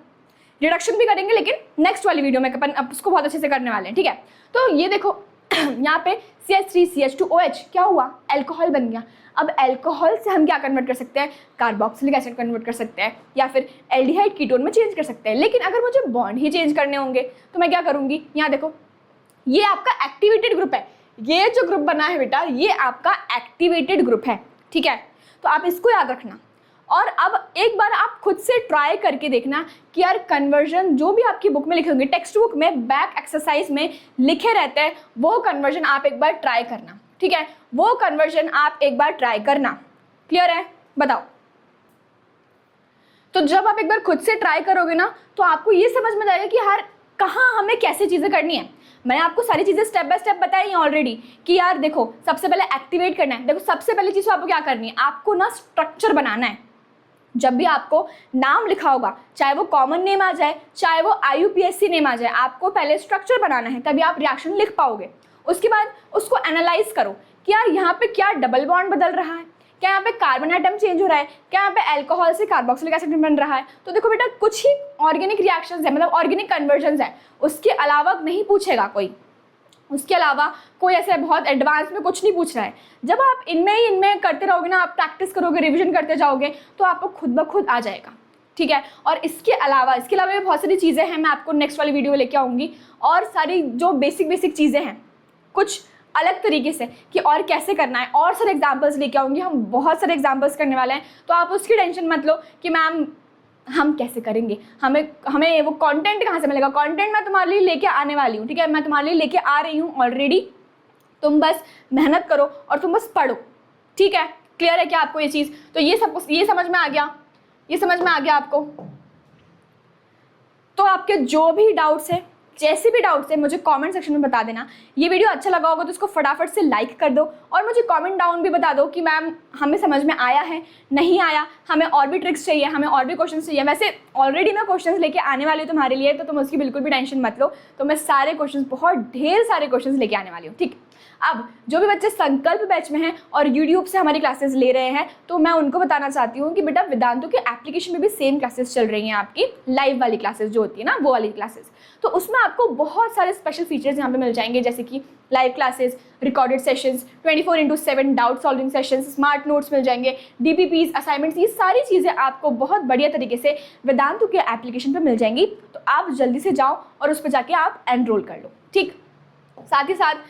रिडक्शन भी करेंगे, लेकिन नेक्स्ट वाली वीडियो में अपन अब उसको बहुत अच्छे से करने वाले हैं, ठीक है। तो ये देखो यहाँ पे CH3 CH2OH क्या हुआ, अल्कोहल बन गया। अब अल्कोहल से हम क्या कन्वर्ट कर सकते हैं, कार्बोक्सिलिक एसिड कन्वर्ट कर सकते हैं, या फिर एल्डिहाइड कीटोन में चेंज कर सकते हैं। लेकिन अगर मुझे बॉन्ड ही चेंज करने होंगे तो मैं क्या करूँगी, यहाँ देखो ये आपका एक्टिवेटेड ग्रुप है, ये जो ग्रुप बना है बेटा ये आपका एक्टिवेटेड ग्रुप है, ठीक है। तो आप इसको याद रखना। और अब एक बार आप खुद से ट्राई करके देखना कि यार कन्वर्जन जो भी आपकी बुक में लिखे होंगे, टेक्स्ट बुक में बैक एक्सरसाइज में लिखे रहते हैं, वो कन्वर्जन आप एक बार ट्राई करना, ठीक है, वो कन्वर्जन आप एक बार ट्राई करना। क्लियर है, बताओ। तो जब आप एक बार खुद से ट्राई करोगे ना तो आपको ये समझ में आएगा कि यार कहाँ हमें कैसे चीज़ें करनी है। मैंने आपको सारी चीज़ें स्टेप बाय स्टेप बताई हैं ऑलरेडी कि यार देखो सबसे पहले एक्टिवेट करना है। देखो सबसे पहली चीज़ आपको क्या करनी है, आपको ना स्ट्रक्चर बनाना है। जब भी आपको नाम लिखा होगा, चाहे वो कॉमन नेम आ जाए चाहे वो IUPAC नेम आ जाए, आपको पहले स्ट्रक्चर बनाना है, तभी आप रिएक्शन लिख पाओगे। उसके बाद उसको एनालाइज करो कि यार यहाँ पे क्या डबल बॉन्ड बदल रहा है, क्या यहाँ पे कार्बन एटम चेंज हो रहा है, क्या यहाँ पे अल्कोहल से कार्बोक्सिलिक एसिड बन रहा है। तो देखो बेटा कुछ ही ऑर्गेनिक रिएक्शंस है, मतलब ऑर्गेनिक कन्वर्जन्स है, उसके अलावा नहीं पूछेगा कोई, उसके अलावा कोई ऐसे बहुत एडवांस में कुछ नहीं पूछ रहा है। जब आप इनमें करते रहोगे ना, आप प्रैक्टिस करोगे, रिविजन करते जाओगे तो आपको खुद ब खुद आ जाएगा, ठीक है। और इसके अलावा भी बहुत सारी चीज़ें हैं, मैं आपको नेक्स्ट वाली वीडियो में लेके आऊँगी। और सारी जो बेसिक चीज़ें हैं कुछ अलग तरीके से कि और कैसे करना है, और सारे एग्जाम्पल्स लेके आऊँगी। हम बहुत सारे एग्जाम्पल्स करने वाले हैं, तो आप उसकी टेंशन मत लो कि मैम हम कैसे करेंगे, हमें वो कंटेंट कहाँ से मिलेगा। कंटेंट मैं तुम्हारे लिए लेके आने वाली हूँ, ठीक है, मैं तुम्हारे लिए लेके आ रही हूँ ऑलरेडी। तुम बस मेहनत करो और तुम बस पढ़ो, ठीक है। क्लियर है क्या आपको ये चीज़? तो ये सब कुछ ये समझ में आ गया, ये समझ में आ गया आपको। तो आपके जो भी डाउट्स है जैसे भी डाउट्स है मुझे कमेंट सेक्शन में बता देना। ये वीडियो अच्छा लगा होगा तो इसको फटाफट से लाइक कर दो और मुझे कमेंट डाउन भी बता दो कि मैम हमें समझ में आया है, नहीं आया, हमें और भी ट्रिक्स चाहिए, हमें और भी क्वेश्चंस चाहिए। वैसे ऑलरेडी मैं क्वेश्चंस लेके आने वाली हूँ तुम्हारे लिए, तो तुम उसकी बिल्कुल भी टेंशन मत लो। तो मैं सारे क्वेश्चंस, बहुत ढेर सारे क्वेश्चंस लेके आने वाली हूँ, ठीक। अब जो भी बच्चे संकल्प बैच में हैं और यूट्यूब से हमारी क्लासेस ले रहे हैं, तो मैं उनको बताना चाहती हूँ कि बेटा वेदांतु के एप्लीकेशन में भी सेम क्लासेस चल रही हैं आपकी, लाइव वाली क्लासेस जो होती है ना, वो वाली क्लासेस। तो उसमें आपको बहुत सारे स्पेशल फीचर्स यहाँ पे मिल जाएंगे, जैसे कि live classes, recorded sessions, 24/7 doubt solving sessions, smart notes मिल जाएंगे, DPPs, असाइनमेंट्स, ये सारी चीज़ें आपको बहुत बढ़िया तरीके से वेदांतु के एप्लीकेशन पर मिल जाएंगी। तो आप जल्दी से जाओ और उस पर जाके आप एनरोल कर लो, ठीक। साथ ही साथ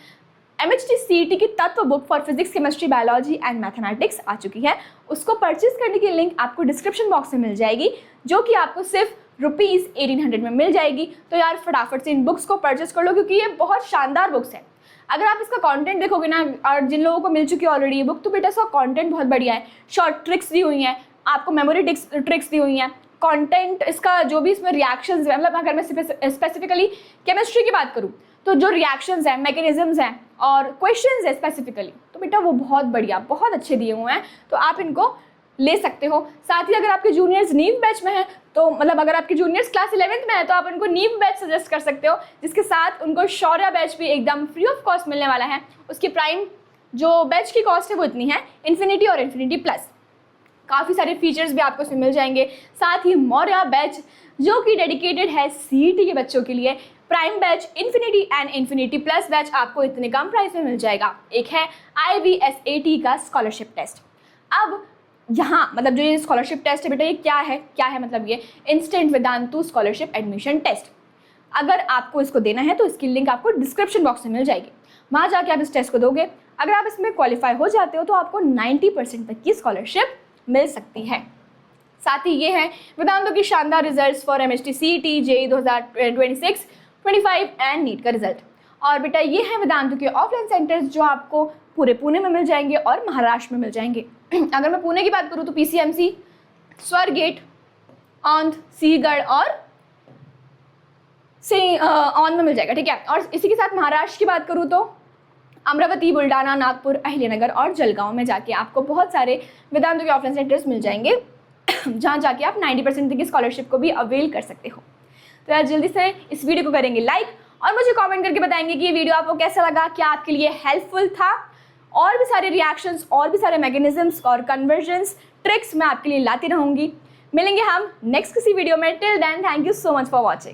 MHT CET की Tatva book for physics, chemistry, biology and mathematics आ चुकी है। उसको परचेज करने की लिंक आपको डिस्क्रिप्शन बॉक्स में मिल जाएगी, जो कि आपको सिर्फ ₹1800 में मिल जाएगी। तो यार फटाफट से इन बुक्स को परचेज कर लो, क्योंकि ये बहुत शानदार बुक्स है। अगर आप इसका कंटेंट देखोगे ना, और जिन लोगों को मिल चुकी है ऑलरेडी ये बुक, तो बेटा इसका कंटेंट बहुत बढ़िया है। शॉर्ट ट्रिक्स दी हुई हैं, आपको मेमोरी ट्रिक्स दी हुई हैं, कंटेंट इसका जो भी इसमें रिएक्शंस है, मतलब अगर मैं स्पेसिफिकली केमिस्ट्री की बात करूँ तो जो रिएक्शंस हैं, मैकेनिज्म्स हैं और क्वेश्चंस है स्पेसिफिकली, तो बेटा वो बहुत बढ़िया, बहुत अच्छे दिए हुए हैं, तो आप इनको ले सकते हो। साथ ही अगर आपके जूनियर्स नीव बैच में हैं, तो मतलब अगर आपके जूनियर्स क्लास 11th में है तो आप उनको नीव बैच सजेस्ट कर सकते हो, जिसके साथ उनको शौर्य बैच भी एकदम फ्री ऑफ कॉस्ट मिलने वाला है। उसकी प्राइम जो बैच की कॉस्ट है वो इतनी है, इन्फिनिटी और इन्फिनिटी प्लस। काफ़ी सारे फीचर्स भी आपको इसमें मिल जाएंगे। साथ ही मौर्य बैच जो कि डेडिकेटेड है CET के बच्चों के लिए, prime batch, infinity and infinity plus batch आपको इतने कम प्राइस में मिल जाएगा। एक है IVSAT का स्कॉलरशिप टेस्ट। अब यहाँ मतलब जो ये स्कॉलरशिप टेस्ट है बेटा, ये क्या है मतलब ये instant Vedantu scholarship admission test. अगर आपको इसको देना है तो इसकी लिंक आपको डिस्क्रिप्शन बॉक्स में मिल जाएगी, वहाँ जाके आप इस टेस्ट को दोगे। अगर आप इसमें क्वालिफाई हो जाते हो तो आपको 90% तक की स्कॉलरशिप मिल सकती है। साथ ही ये है वेदांतु की शानदार results for MHT CET, JEE 2026, 25 and NEET का रिजल्ट। और बेटा ये है वेदांतु के ऑफलाइन सेंटर्स जो आपको पूरे पुणे में मिल जाएंगे और महाराष्ट्र में मिल जाएंगे। अगर मैं पुणे की बात करूँ तो PCMC, स्वरगेट, औंध, सिंहगढ़ और औंध में मिल जाएगा, ठीक है। और इसी के साथ महाराष्ट्र की बात करूँ तो अमरावती, बुल्डाना, नागपुर, अहिल्यानगर और जलगांव में जाके आपको बहुत सारे वेदांतु के ऑफलाइन सेंटर्स मिल जाएंगे, जहाँ जाके आप 90% तक की स्कॉलरशिप को भी अवेल कर सकते हो। तो यार जल्दी से इस वीडियो को करेंगे लाइक और मुझे कमेंट करके बताएंगे कि ये वीडियो आपको कैसा लगा, क्या आपके लिए हेल्पफुल था। और भी सारे रिएक्शंस, और भी सारे मैकेनिज्म्स और कन्वर्जन्स ट्रिक्स मैं आपके लिए लाती रहूँगी। मिलेंगे हम नेक्स्ट किसी वीडियो में। Till then thank you so much for watching.